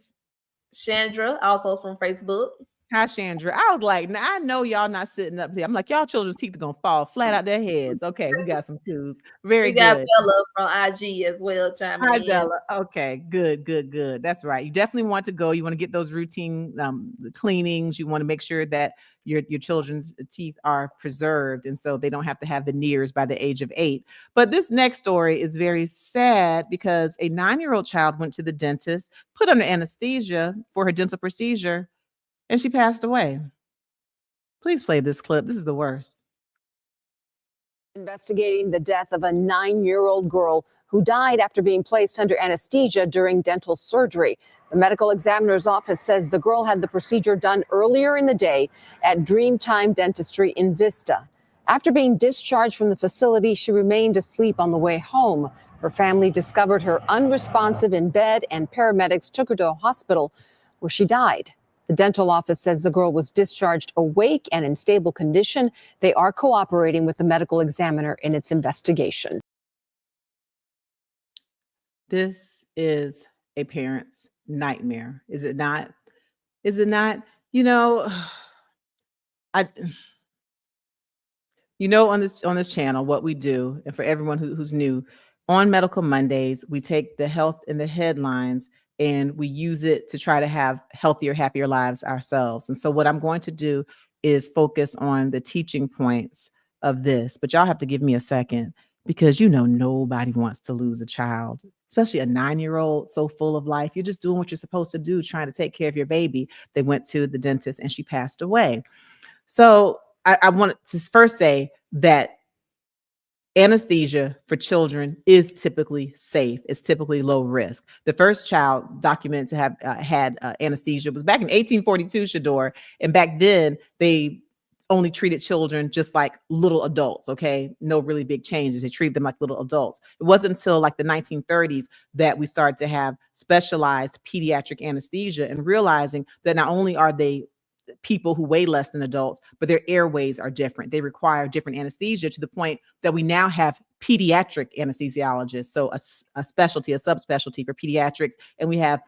Chandra, also from Facebook. Hi, Chandra. I was like, now I know y'all not sitting up there. I'm like, y'all children's teeth are gonna fall flat out their heads. Okay, we got some twos. Very We got good. Bella from IG as well chiming Hi, in. Bella. Okay, good. That's right. You definitely want to go. You want to get those routine cleanings. You want to make sure that your children's teeth are preserved, and so they don't have to have veneers by the age of 8. But this next story is very sad because a 9-year-old child went to the dentist, put under anesthesia for her dental procedure, and she passed away. Please play this clip. This is the worst. Investigating the death of a 9-year-old girl who died after being placed under anesthesia during dental surgery. The medical examiner's office says the girl had the procedure done earlier in the day at Dreamtime Dentistry in Vista. After being discharged from the facility, she remained asleep on the way home. Her family discovered her unresponsive in bed, and paramedics took her to a hospital where she died. The dental office says the girl was discharged awake and in stable condition. They are cooperating with the medical examiner in its investigation. This is a parent's nightmare. Is it not? Is it not? You know, on this channel, what we do, and for everyone who's new, on Medical Mondays, we take the health in the headlines and we use it to try to have healthier, happier lives ourselves. And so what I'm going to do is focus on the teaching points of this, but y'all have to give me a second because nobody wants to lose a child, especially a 9-year-old so full of life. You're just doing what you're supposed to do, trying to take care of your baby. They went to the dentist and she passed away. So I want to first say that anesthesia for children is typically safe. It's typically low risk. The first child documented to have had anesthesia was back in 1842, Shador. And back then, they only treated children just like little adults, okay? No really big changes. They treated them like little adults. It wasn't until like the 1930s that we started to have specialized pediatric anesthesia and realizing that not only are they people who weigh less than adults, but their airways are different. They require different anesthesia to the point that we now have pediatric anesthesiologists. So a specialty, a subspecialty for pediatrics. And we have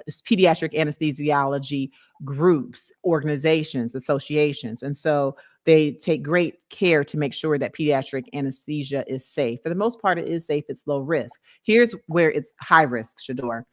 pediatric anesthesiology groups, organizations, associations. And so they take great care to make sure that pediatric anesthesia is safe. For the most part, it is safe. It's low risk. Here's where it's high risk, Shador.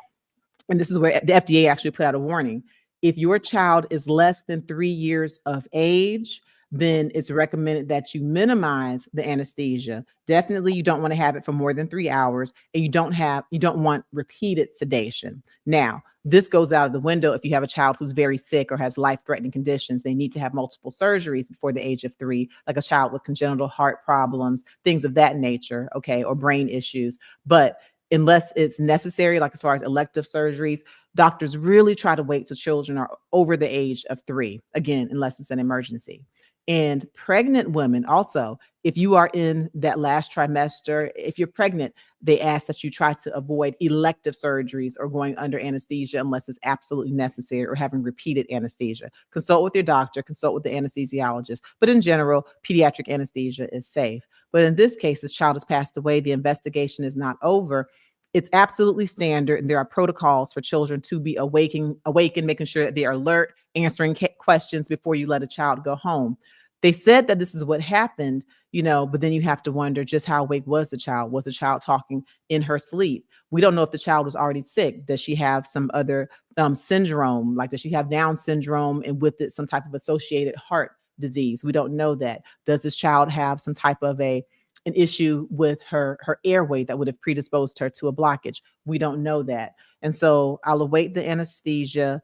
And this is where the FDA actually put out a warning. If your child is less than 3 years of age, then it's recommended that you minimize the anesthesia. Definitely, you don't want to have it for more than 3 hours, and you don't want repeated sedation. Now, this goes out of the window if you have a child who's very sick or has life-threatening conditions. They need to have multiple surgeries before the age of 3, like a child with congenital heart problems, things of that nature, okay, or brain issues. But unless it's necessary, like as far as elective surgeries, doctors really try to wait till children are over the age of 3, again, unless it's an emergency. And pregnant women also, if you are in that last trimester, if you're pregnant, they ask that you try to avoid elective surgeries or going under anesthesia unless it's absolutely necessary or having repeated anesthesia. Consult with your doctor, consult with the anesthesiologist. But in general, pediatric anesthesia is safe. But in this case, this child has passed away. The investigation is not over. It's absolutely standard, and there are protocols for children to be awakened, making sure that they are alert, answering questions before you let a child go home. They said that this is what happened, but then you have to wonder just how awake was the child? Was the child talking in her sleep? We don't know if the child was already sick. Does she have some other syndrome? Like, does she have Down syndrome and with it some type of associated heart disease? We don't know that. Does this child have some type of an issue with her airway that would have predisposed her to a blockage? We don't know that. And so I'll await the anesthesia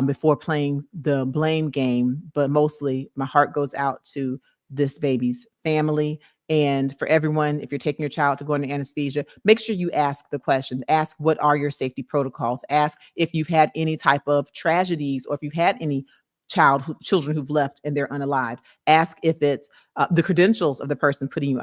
before playing the blame game. But mostly my heart goes out to this baby's family. And for everyone, if you're taking your child to go into anesthesia, make sure you ask the question. Ask, what are your safety protocols? Ask if you've had any type of tragedies or if you've had any children who've left and they're unalived. Ask if it's the credentials of the person putting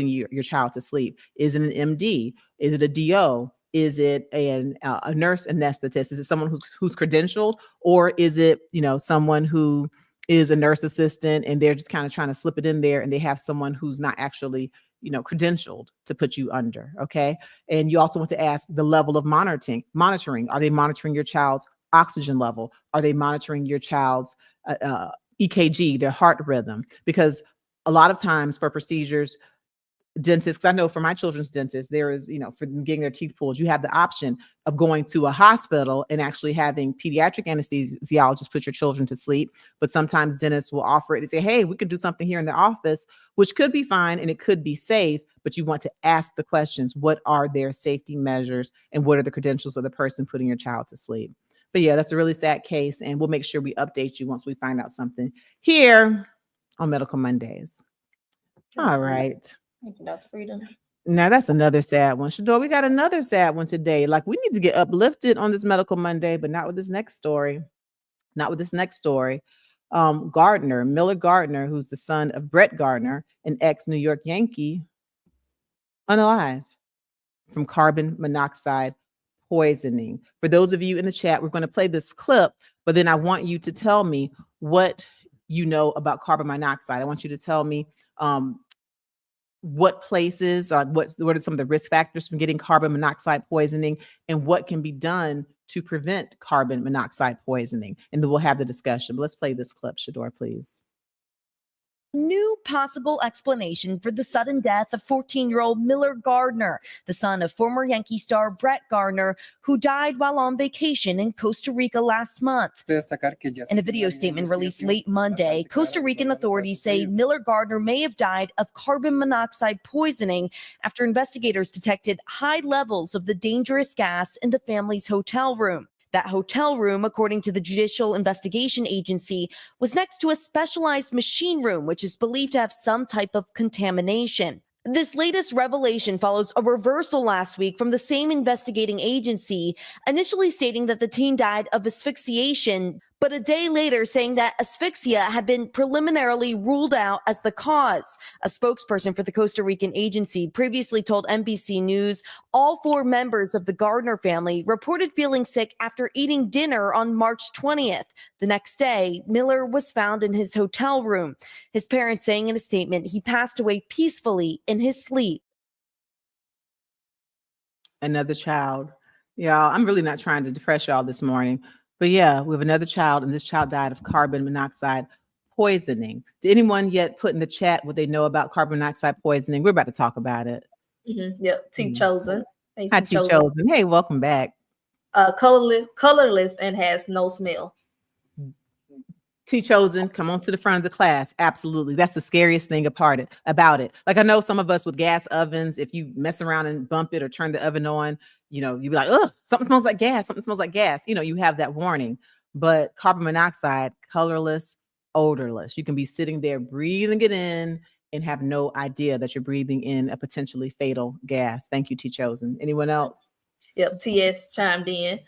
your child to sleep. Is it an MD? Is it a DO? Is it a nurse anesthetist? Is it someone who's credentialed, or is it someone who is a nurse assistant and they're just kind of trying to slip it in there, and they have someone who's not actually credentialed to put you under? Okay, and you also want to ask the level of monitoring. Are they monitoring your child's oxygen level? Are they monitoring your child's EKG, their heart rhythm? Because a lot of times for procedures, dentists, because I know for my children's dentist, there is, for them getting their teeth pulled, you have the option of going to a hospital and actually having pediatric anesthesiologists put your children to sleep. But sometimes dentists will offer it. They say, hey, we could do something here in the office, which could be fine and it could be safe, but you want to ask the questions. What are their safety measures and what are the credentials of the person putting your child to sleep? But yeah, that's a really sad case, and we'll make sure we update you once we find out something here on Medical Mondays. All right. Thank you, Dr. Frita. Now that's another sad one. Shador, we got another sad one today. Like, we need to get uplifted on this Medical Monday, but not with this next story. Gardner, Miller Gardner, who's the son of Brett Gardner, an ex-New York Yankee, unalive from carbon monoxide poisoning. For those of you in the chat, we're going to play this clip, but then I want you to tell me what you know about carbon monoxide. I want you to tell me what places, what are some of the risk factors from getting carbon monoxide poisoning, and what can be done to prevent carbon monoxide poisoning. And then we'll have the discussion. But let's play this clip, Shador, please. New possible explanation for the sudden death of 14-year-old Miller Gardner, the son of former Yankee star Brett Gardner, who died while on vacation in Costa Rica last month. In a video statement released late Monday, Costa Rican authorities say Miller Gardner may have died of carbon monoxide poisoning after investigators detected high levels of the dangerous gas in the family's hotel room. That hotel room, according to the Judicial Investigation Agency, was next to a specialized machine room, which is believed to have some type of contamination. This latest revelation follows a reversal last week from the same investigating agency, initially stating that the teen died of asphyxiation, but a day later saying that asphyxia had been preliminarily ruled out as the cause. A spokesperson for the Costa Rican agency previously told NBC News all 4 members of the Gardner family reported feeling sick after eating dinner on March 20th. The next day, Miller was found in his hotel room. His parents saying in a statement he passed away peacefully in his sleep. Another child. Y'all, I'm really not trying to depress y'all this morning. But yeah, we have another child, and this child died of carbon monoxide poisoning. Did anyone yet put in the chat what they know about carbon monoxide poisoning? We're about to talk about it. Yep, T Chosen. Hey, Hi, T Chosen. Hey, welcome back. Colorless and has no smell. T Chosen, come on to the front of the class. Absolutely. That's the scariest thing about it. Like, I know some of us with gas ovens, if you mess around and bump it or turn the oven on, you'd be like, oh, something smells like gas. Something smells like gas. You have that warning. But carbon monoxide, colorless, odorless. You can be sitting there breathing it in and have no idea that you're breathing in a potentially fatal gas. Thank you, T Chosen. Anyone else? Yep, TS chimed in.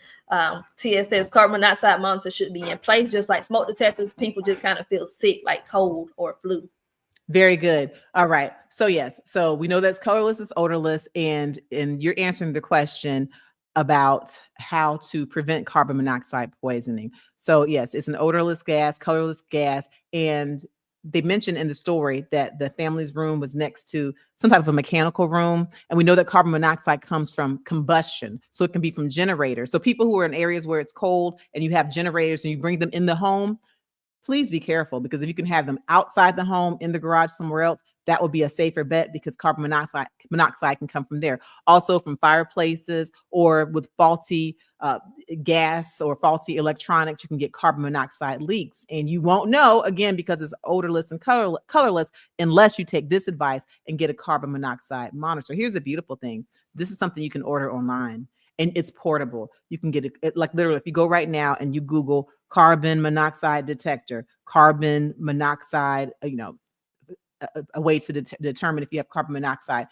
TS says carbon monoxide monitors should be in place, just like smoke detectors. People just kind of feel sick, like cold or flu. Very good. All right. So yes. So we know that's colorless, it's odorless, and you're answering the question about how to prevent carbon monoxide poisoning. So yes, it's an odorless gas, colorless gas, and they mentioned in the story that the family's room was next to some type of a mechanical room. And we know that carbon monoxide comes from combustion. So it can be from generators. So people who are in areas where it's cold and you have generators and you bring them in the home, please be careful, because if you can have them outside the home, in the garage, somewhere else, that would be a safer bet, because carbon monoxide can come from there. Also from fireplaces or with faulty gas or faulty electronics, you can get carbon monoxide leaks. And you won't know, again, because it's odorless and colorless, unless you take this advice and get a carbon monoxide monitor. Here's a beautiful thing. This is something you can order online. And it's portable. You can get it, like literally, if you go right now and you Google carbon monoxide detector, carbon monoxide, a way to determine if you have carbon monoxide,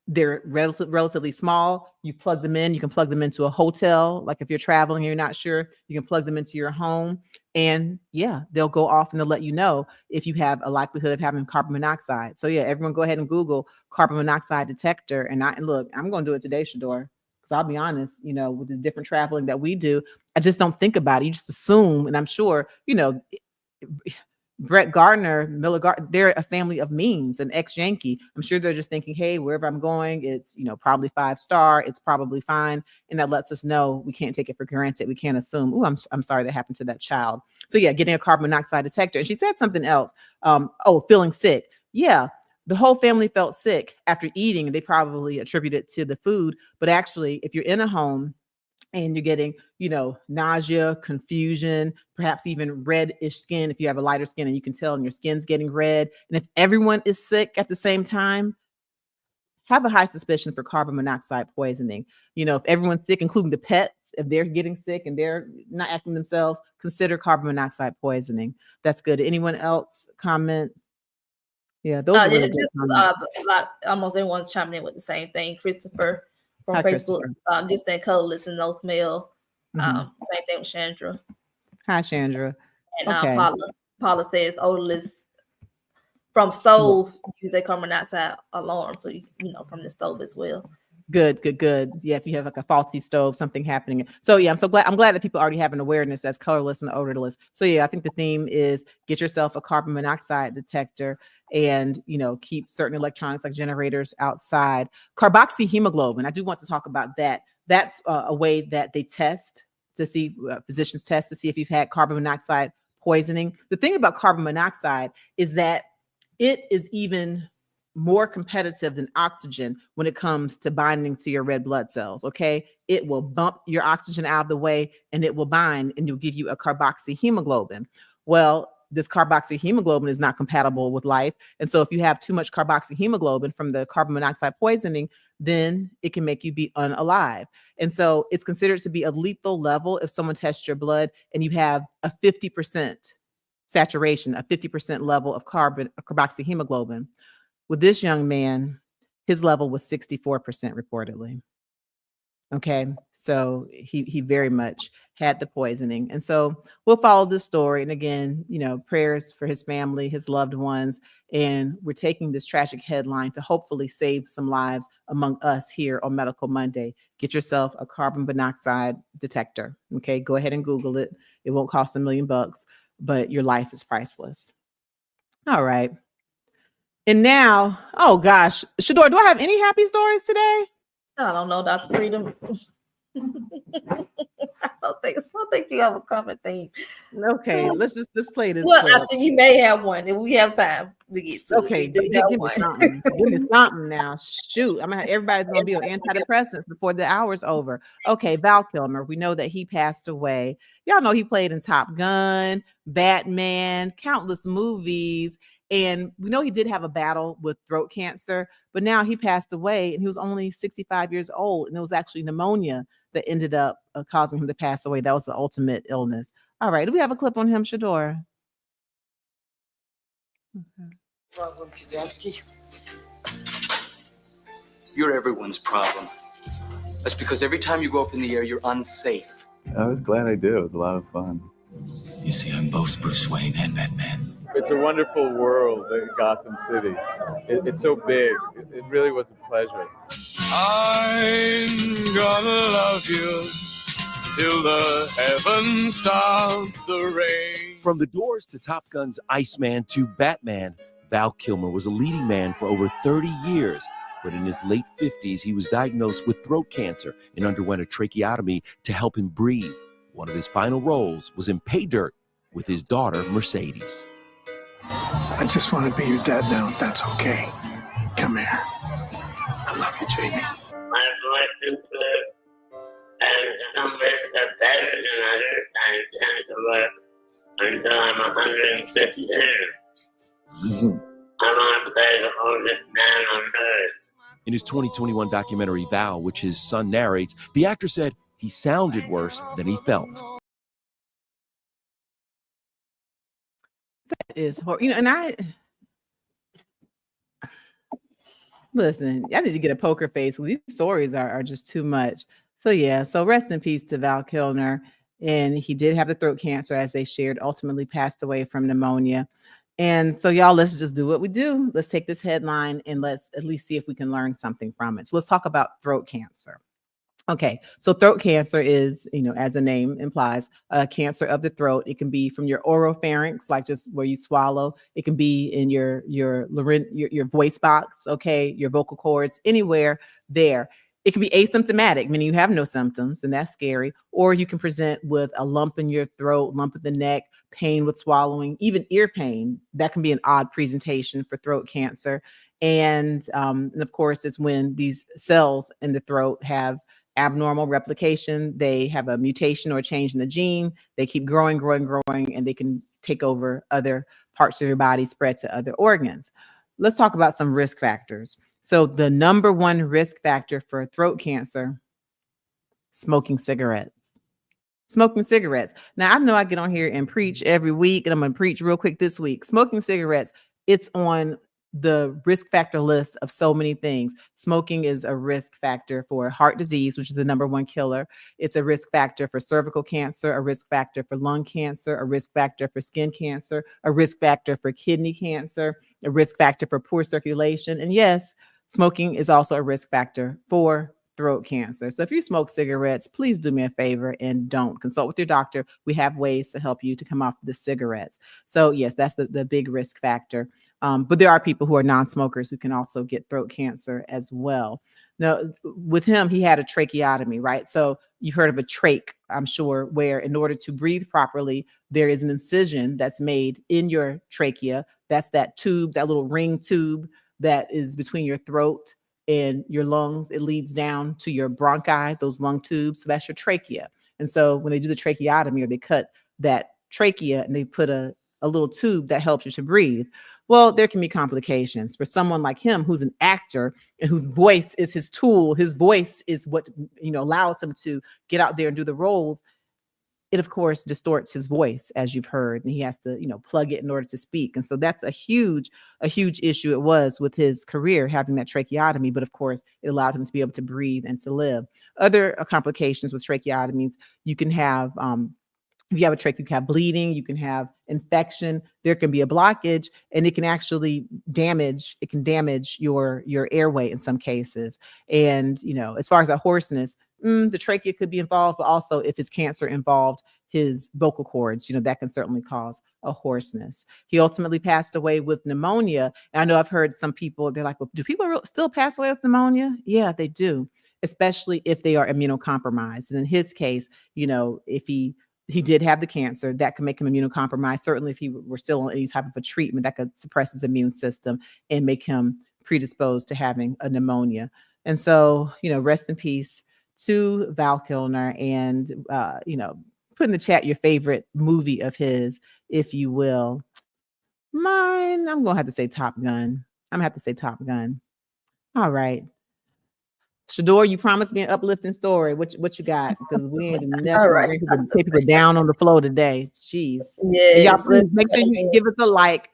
They're relatively small. You plug them in. You can plug them into a hotel. Like if you're traveling and you're not sure, you can plug them into your home. And yeah, they'll go off and they'll let you know if you have a likelihood of having carbon monoxide. So yeah, everyone go ahead and Google carbon monoxide detector. And look, I'm going to do it today, Shador, because I'll be honest, with the different traveling that we do, I just don't think about it. You just assume, and I'm sure, Brett Gardner, they're a family of means, an ex-Yankee. I'm sure they're just thinking, hey, wherever I'm going, it's, probably 5-star. It's probably fine. And that lets us know we can't take it for granted. We can't assume, I'm sorry that happened to that child. So yeah, getting a carbon monoxide detector. And she said something else. Feeling sick. Yeah. The whole family felt sick after eating. They probably attribute it to the food. But actually, if you're in a home and you're getting, nausea, confusion, perhaps even reddish skin, if you have a lighter skin and you can tell and your skin's getting red. And if everyone is sick at the same time, have a high suspicion for carbon monoxide poisoning. If everyone's sick, including the pets, if they're getting sick and they're not acting themselves, consider carbon monoxide poisoning. That's good. Anyone else comment? Yeah, those are really good comments. Almost everyone's chiming in with the same thing. Christopher from Hi, Facebook, Christopher. distant colorless and no smell. Same thing with Chandra. Hi, Chandra. And Okay. Paula says odorless from stove, use a carbon monoxide alarm. So from the stove as well. Good. Yeah, if you have like a faulty stove, something happening. So yeah, I'm glad that people already have an awareness that's colorless and odorless. So yeah, I think the theme is get yourself a carbon monoxide detector and keep certain electronics like generators outside. Carboxyhemoglobin, I do want to talk about that. That's a way that they test to see, physicians test to see if you've had carbon monoxide poisoning. The thing about carbon monoxide is that it is even more competitive than oxygen when it comes to binding to your red blood cells. Okay. It will bump your oxygen out of the way and it will bind and it'll give you a carboxyhemoglobin. Well, this carboxyhemoglobin is not compatible with life. And so if you have too much carboxyhemoglobin from the carbon monoxide poisoning, then it can make you be unalive. And so it's considered to be a lethal level if someone tests your blood and you have a 50% saturation, a 50% level of carboxyhemoglobin. With this young man, his level was 64% reportedly. Okay, so he very much had the poisoning. And so we'll follow this story. And again, prayers for his family, his loved ones. And we're taking this tragic headline to hopefully save some lives among us here on Medical Monday. Get yourself a carbon monoxide detector. Okay, go ahead and Google it. It won't cost $1 million, but your life is priceless. All right. And now, oh gosh, Shador, do I have any happy stories today? I don't know, Dr. Freedom. I don't think you have a common theme. Okay, let's play this. Well, I think you may have one if we have time to get to. Okay, give me something. Give me something now. Shoot, everybody's gonna be on antidepressants before the hour's over. Okay, Val Kilmer. We know that he passed away. Y'all know he played in Top Gun, Batman, countless movies. And we know he did have a battle with throat cancer, but now he passed away and he was only 65 years old. And it was actually pneumonia that ended up causing him to pass away. That was the ultimate illness. All right. Do we have a clip on him, Shador? Problem, Kazansky. You're everyone's problem. That's because every time you go up in the air, you're unsafe. I was glad I did. It was a lot of fun. You see, I'm both Bruce Wayne and Batman. It's a wonderful world, Gotham City. It's so big. It really was a pleasure. I'm gonna love you till the heavens stop the rain. From The Doors to Top Gun's Iceman to Batman, Val Kilmer was a leading man for over 30 years. But in his late 50s, he was diagnosed with throat cancer and underwent a tracheotomy to help him breathe. One of his final roles was in Pay Dirt with his daughter, Mercedes. I just want to be your dad now, if that's okay. Come here. I love you, Jamie. My voice is good, and I'm better than others. I intend to work until I'm 150 years. I want to play the oldest man on earth. In his 2021 documentary, Val, which his son narrates, the actor said he sounded worse than he felt. That is horrible. And Listen, I need to get a poker face. These stories are just too much. So yeah, so rest in peace to Val Kilmer. And he did have the throat cancer, as they shared, ultimately passed away from pneumonia. And so y'all, let's just do what we do. Let's take this headline and let's at least see if we can learn something from it. So let's talk about throat cancer. Okay, so throat cancer is, as the name implies, a cancer of the throat. It can be from your oropharynx, like just where you swallow. It can be in your voice box, okay, your vocal cords, anywhere there. It can be asymptomatic, meaning you have no symptoms, and that's scary. Or you can present with a lump in your throat, lump in the neck, pain with swallowing, even ear pain. That can be an odd presentation for throat cancer. And of course, it's when these cells in the throat have abnormal replication. They have a mutation or a change in the gene. They keep growing, and they can take over other parts of your body, spread to other organs. Let's talk about some risk factors. So the number one risk factor for throat cancer, smoking cigarettes. Smoking cigarettes. Now, I know I get on here and preach every week, and I'm going to preach real quick this week. Smoking cigarettes, it's on the risk factor list of so many things. Smoking is a risk factor for heart disease, which is the number one killer. It's a risk factor for cervical cancer, a risk factor for lung cancer, a risk factor for skin cancer, a risk factor for kidney cancer, a risk factor for poor circulation. And yes, smoking is also a risk factor for throat cancer. So if you smoke cigarettes, please do me a favor and don't. Consult with your doctor. We have ways to help you to come off the cigarettes. So yes, that's the big risk factor. But there are people who are non-smokers who can also get throat cancer as well. Now, with him, he had a tracheotomy, right? So you've heard of a trach, I'm sure, where in order to breathe properly, there is an incision that's made in your trachea. That's that tube, that little ring tube that is between your throat and your lungs. It leads down to your bronchi, those lung tubes. So that's your trachea. And so when they do the tracheotomy, or they cut that trachea and they put a little tube that helps you to breathe, well, there can be complications. For someone like him, who's an actor and whose voice is his tool, his voice is what allows him to get out there and do the roles. It, of course, distorts his voice, as you've heard, and he has to, plug it in order to speak. And so that's a huge issue it was with his career, having that tracheotomy. But of course, it allowed him to be able to breathe and to live. Other complications with tracheotomies, you can have, if you have a trach, you can have bleeding, you can have infection, there can be a blockage, and it can actually damage your airway in some cases. And, as far as a hoarseness, the trachea could be involved, but also if his cancer involved his vocal cords, that can certainly cause a hoarseness. He ultimately passed away with pneumonia. And I know I've heard some people, they're like, well, do people still pass away with pneumonia? Yeah, they do, especially if they are immunocompromised. And in his case, if he did have the cancer, that could make him immunocompromised. Certainly if he were still on any type of a treatment, that could suppress his immune system and make him predisposed to having a pneumonia. And so, rest in peace to Val Kilmer, and, put in the chat your favorite movie of his, if you will. Mine, I'm going to have to say Top Gun. All right. Shador, you promised me an uplifting story. What you got? Because we ain't never take people down on the floor today. Jeez. Yes, y'all, please make sure you give us a like.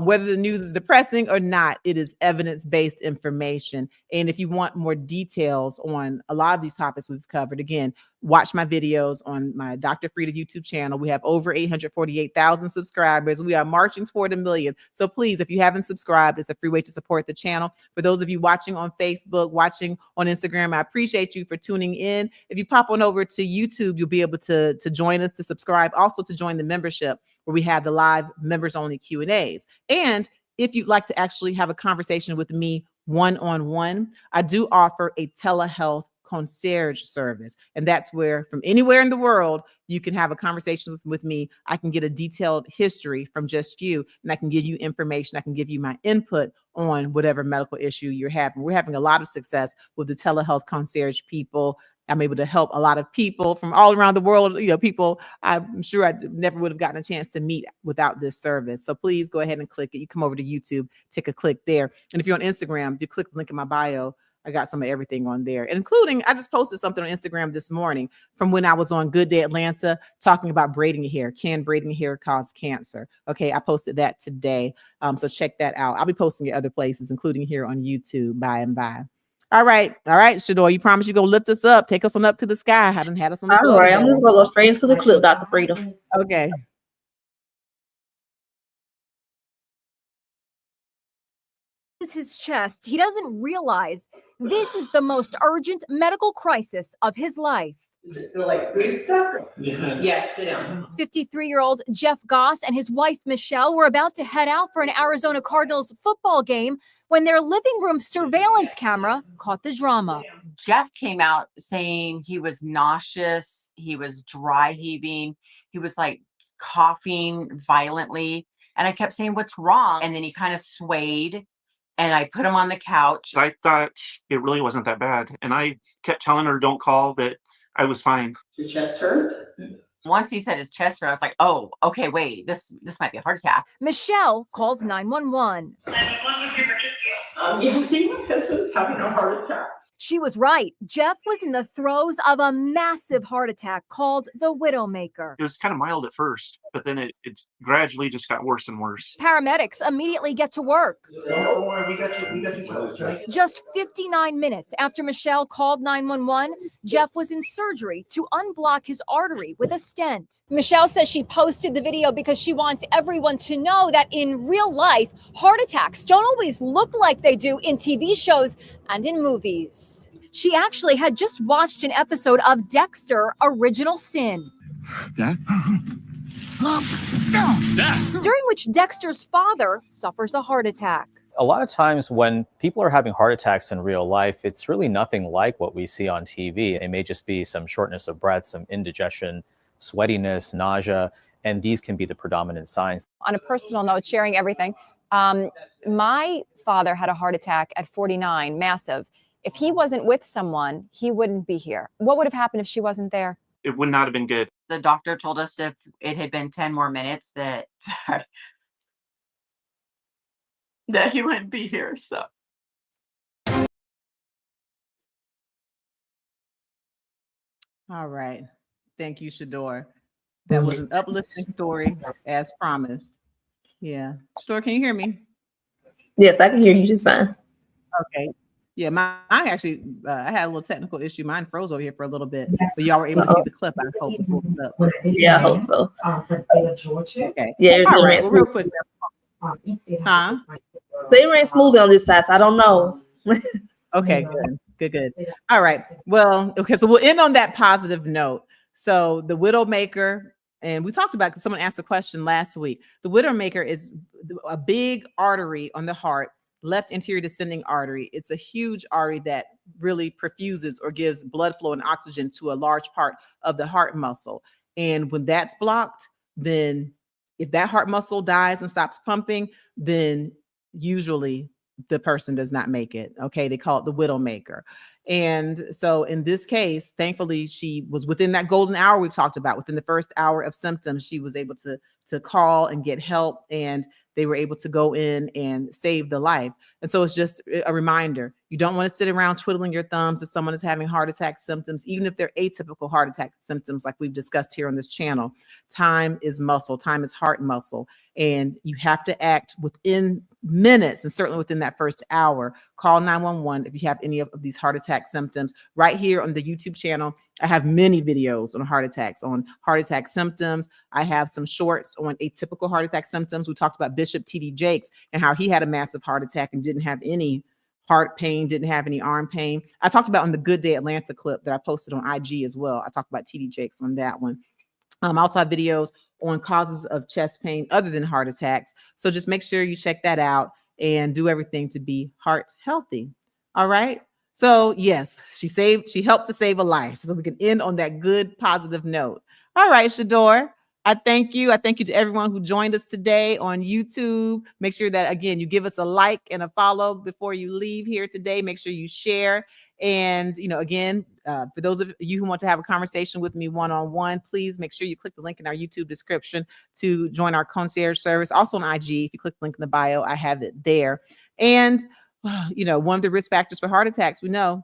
Whether the news is depressing or not, it is evidence-based information. And if you want more details on a lot of these topics we've covered, again, watch my videos on my Dr. Frita YouTube channel. We have over 848,000 subscribers. We are marching toward 1 million. So please, if you haven't subscribed, it's a free way to support the channel. For those of you watching on Facebook, watching on Instagram, I appreciate you for tuning in. If you pop on over to YouTube, you'll be able to join us, to subscribe, also to join the membership, where we have the live members-only Q&As. And if you'd like to actually have a conversation with me one-on-one, I do offer a telehealth concierge service. And that's where, from anywhere in the world, you can have a conversation with me. I can get a detailed history from just you, and I can give you information. I can give you my input on whatever medical issue you're having. We're having a lot of success with the telehealth concierge people. I'm able to help a lot of people from all around the world, people I'm sure I never would have gotten a chance to meet without this service. So please go ahead and click it. You come over to YouTube, take a click there. And if you're on Instagram, you click the link in my bio. I got some of everything on there, including I just posted something on Instagram this morning from when I was on Good Day Atlanta talking about braiding your hair. Can braiding your hair cause cancer? Okay, I posted that today. So check that out. I'll be posting it other places, including here on YouTube by and by. All right, Shador, you promise you gonna lift us up, take us on up to the sky. Hadn't had us on the All floor right, I'm together. just gonna go straight into the clip, Dr. Frita. Okay. His chest, he doesn't realize this is the most urgent medical crisis of his life. Does it feel like food stuff? Yeah, sit down. 53-year-old Jeff Goss and his wife Michelle were about to head out for an Arizona Cardinals football game when their living room surveillance camera caught the drama. Jeff came out saying he was nauseous, he was dry heaving, he was like coughing violently. And I kept saying, "What's wrong?" And then he kind of swayed. And I put him on the couch. I thought it really wasn't that bad. And I kept telling her, don't call, that I was fine. Your chest hurt? Once he said his chest hurt, I was like, oh, okay, wait, this might be a heart attack. Michelle calls 911. You think my husband's having a heart attack? She was right. Jeff was in the throes of a massive heart attack called the Widowmaker. It was kind of mild at first, but then it gradually just got worse and worse. Paramedics immediately get to work. Don't worry, we got you. Just 59 minutes after Michelle called 911, Jeff was in surgery to unblock his artery with a stent. Michelle says she posted the video because she wants everyone to know that in real life, heart attacks don't always look like they do in TV shows and in movies. She actually had just watched an episode of Dexter: Original Sin. Dad? During which Dexter's father suffers a heart attack. A lot of times when people are having heart attacks in real life, it's really nothing like what we see on TV. It may just be some shortness of breath, some indigestion, sweatiness, nausea, and these can be the predominant signs. On a personal note, sharing everything, my father had a heart attack at 49, massive. If he wasn't with someone, he wouldn't be here. What would have happened if she wasn't there? It would not have been good. The doctor told us if it had been 10 more minutes that he wouldn't be here. So. All right. Thank you, Shador. That was an uplifting story as promised. Yeah. Shador, can you hear me? Yes, I can hear you just fine. Okay. Yeah, I actually, I had a little technical issue. Mine froze over here for a little bit. So y'all were able to see the clip. I hope it pulled up. Yeah, I hope so. Okay. Yeah, all right. well, Real quick. Huh? They ran smoothly on this side, so I don't know. Okay, good. All right. Well, okay, so we'll end on that positive note. So the Widowmaker, and we talked about, because someone asked a question last week. The Widowmaker is a big artery on the heart, left anterior descending artery. It's a huge artery that really perfuses or gives blood flow and oxygen to a large part of the heart muscle. And when that's blocked, then if that heart muscle dies and stops pumping, then usually the person does not make it. Okay. They call it the Widowmaker. And so in this case, thankfully, she was within that golden hour we've talked about. Within the first hour of symptoms, she was able to call and get help, and they were able to go in and save the life. And so it's just a reminder. You don't want to sit around twiddling your thumbs if someone is having heart attack symptoms, even if they're atypical heart attack symptoms like we've discussed here on this channel. Time is muscle. Time is heart muscle. And you have to act within minutes, and certainly within that first hour. Call 911 if you have any of these heart attack symptoms. Right here on the YouTube channel, I have many videos on heart attacks, on heart attack symptoms. I have some shorts on atypical heart attack symptoms. We talked about Bishop T.D. Jakes and how he had a massive heart attack and didn't have any heart pain, didn't have any arm pain. I talked about on the Good Day Atlanta clip that I posted on IG as well. I talked about T.D. Jakes on that one. I also have videos on causes of chest pain other than heart attacks. So just make sure you check that out and do everything to be heart healthy. All right. So yes, she helped to save a life. So we can end on that good, positive note. All right, Shador, I thank you. I thank you to everyone who joined us today on YouTube. Make sure that, again, you give us a like and a follow before you leave here today. Make sure you share. And, again, for those of you who want to have a conversation with me one-on-one, please make sure you click the link in our YouTube description to join our concierge service. Also on IG, if you click the link in the bio, I have it there. And one of the risk factors for heart attacks, we know,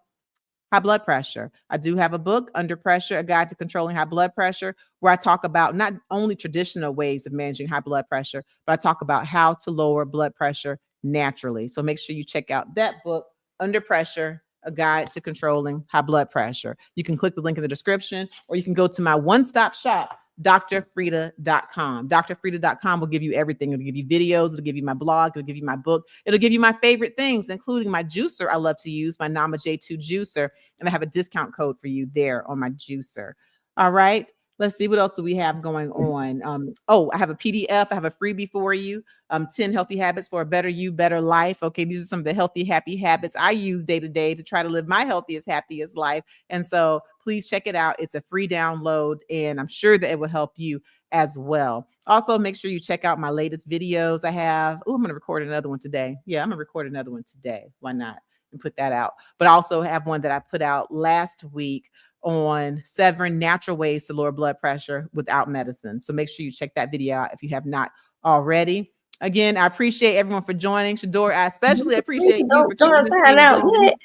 high blood pressure. I do have a book, Under Pressure, A Guide to Controlling High Blood Pressure, where I talk about not only traditional ways of managing high blood pressure, but I talk about how to lower blood pressure naturally. So make sure you check out that book, Under Pressure, A Guide to Controlling High Blood Pressure. You can click the link in the description, or you can go to my one-stop shop, drfrita.com. drfrita.com will give you everything. It'll give you videos. It'll give you my blog. It'll give you my book. It'll give you my favorite things, including my juicer I love to use, my Nama J2 juicer. And I have a discount code for you there on my juicer. All right. Let's see, what else do we have going on? I have a PDF. I have a freebie for you. 10 healthy habits for a better you, better life. Okay, these are some of the healthy, happy habits I use day to day to try to live my healthiest, happiest life. And so please check it out. It's a free download, and I'm sure that it will help you as well. Also, make sure you check out my latest videos I have. Oh, I'm going to record another one today. Yeah, I'm going to record another one today. Why not? And put that out. But I also have one that I put out last week on 7 natural ways to lower blood pressure without medicine. So make sure you check that video out if you have not already. Again, I appreciate everyone for joining. Shador, I especially appreciate you. Don't sign out yet.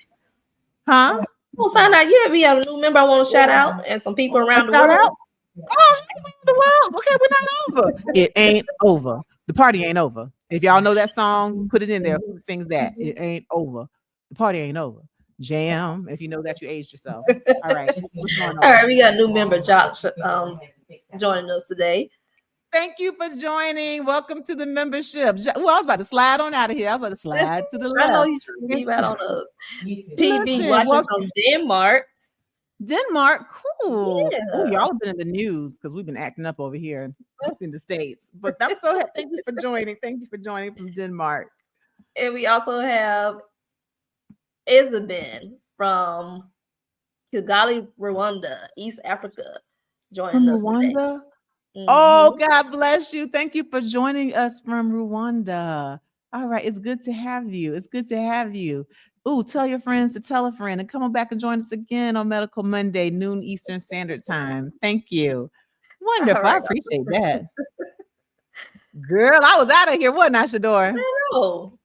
Huh? Don't sign out yet. We have a new member I want to shout out and some people around the world. Out? Oh, the world. Okay, we're not over. It ain't over. The party ain't over. If y'all know that song, put it in there. Who sings that? It ain't over. The party ain't over. Jam. If you know that, you aged yourself. All right. All right, we got a new member, Josh, joining us today. Thank you for joining. Welcome to the membership. Well, I was about to slide on out of here. I was about to slide to the left. I know you're trying to leave out on us. PB watching from Denmark. Denmark, cool. Yeah. Oh, y'all have been in the news because we've been acting up over here in the States. But I'm so happy. Thank you for joining. Thank you for joining from Denmark. And we also have Isabel from Kigali, Rwanda, East Africa, joining us today. Rwanda? Oh, God bless you. Thank you for joining us from Rwanda. All right. It's good to have you. It's good to have you. Ooh, tell your friends to tell a friend and come on back and join us again on Medical Monday, noon Eastern Standard Time. Thank you. Wonderful. Right. I appreciate that. Girl, I was out of here, wasn't I, Shador? I know.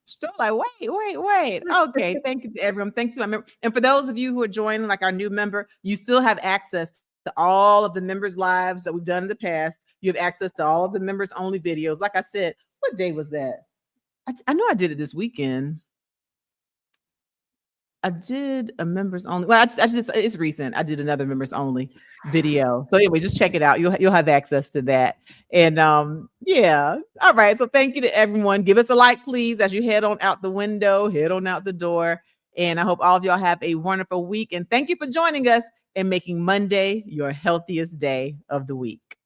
Still like, wait. Okay, thank you to everyone. Thank you. And for those of you who are joining, like our new member, you still have access to all of the members' lives that we've done in the past. You have access to all of the members only videos. Like I said, what day was that? I know I did it this weekend. I did a members only. Well, I just it's recent. I did another members only video. So anyway, just check it out. You'll have access to that. And yeah. All right. So thank you to everyone. Give us a like, please, as you head on out the window, head on out the door. And I hope all of y'all have a wonderful week. And thank you for joining us and making Monday your healthiest day of the week.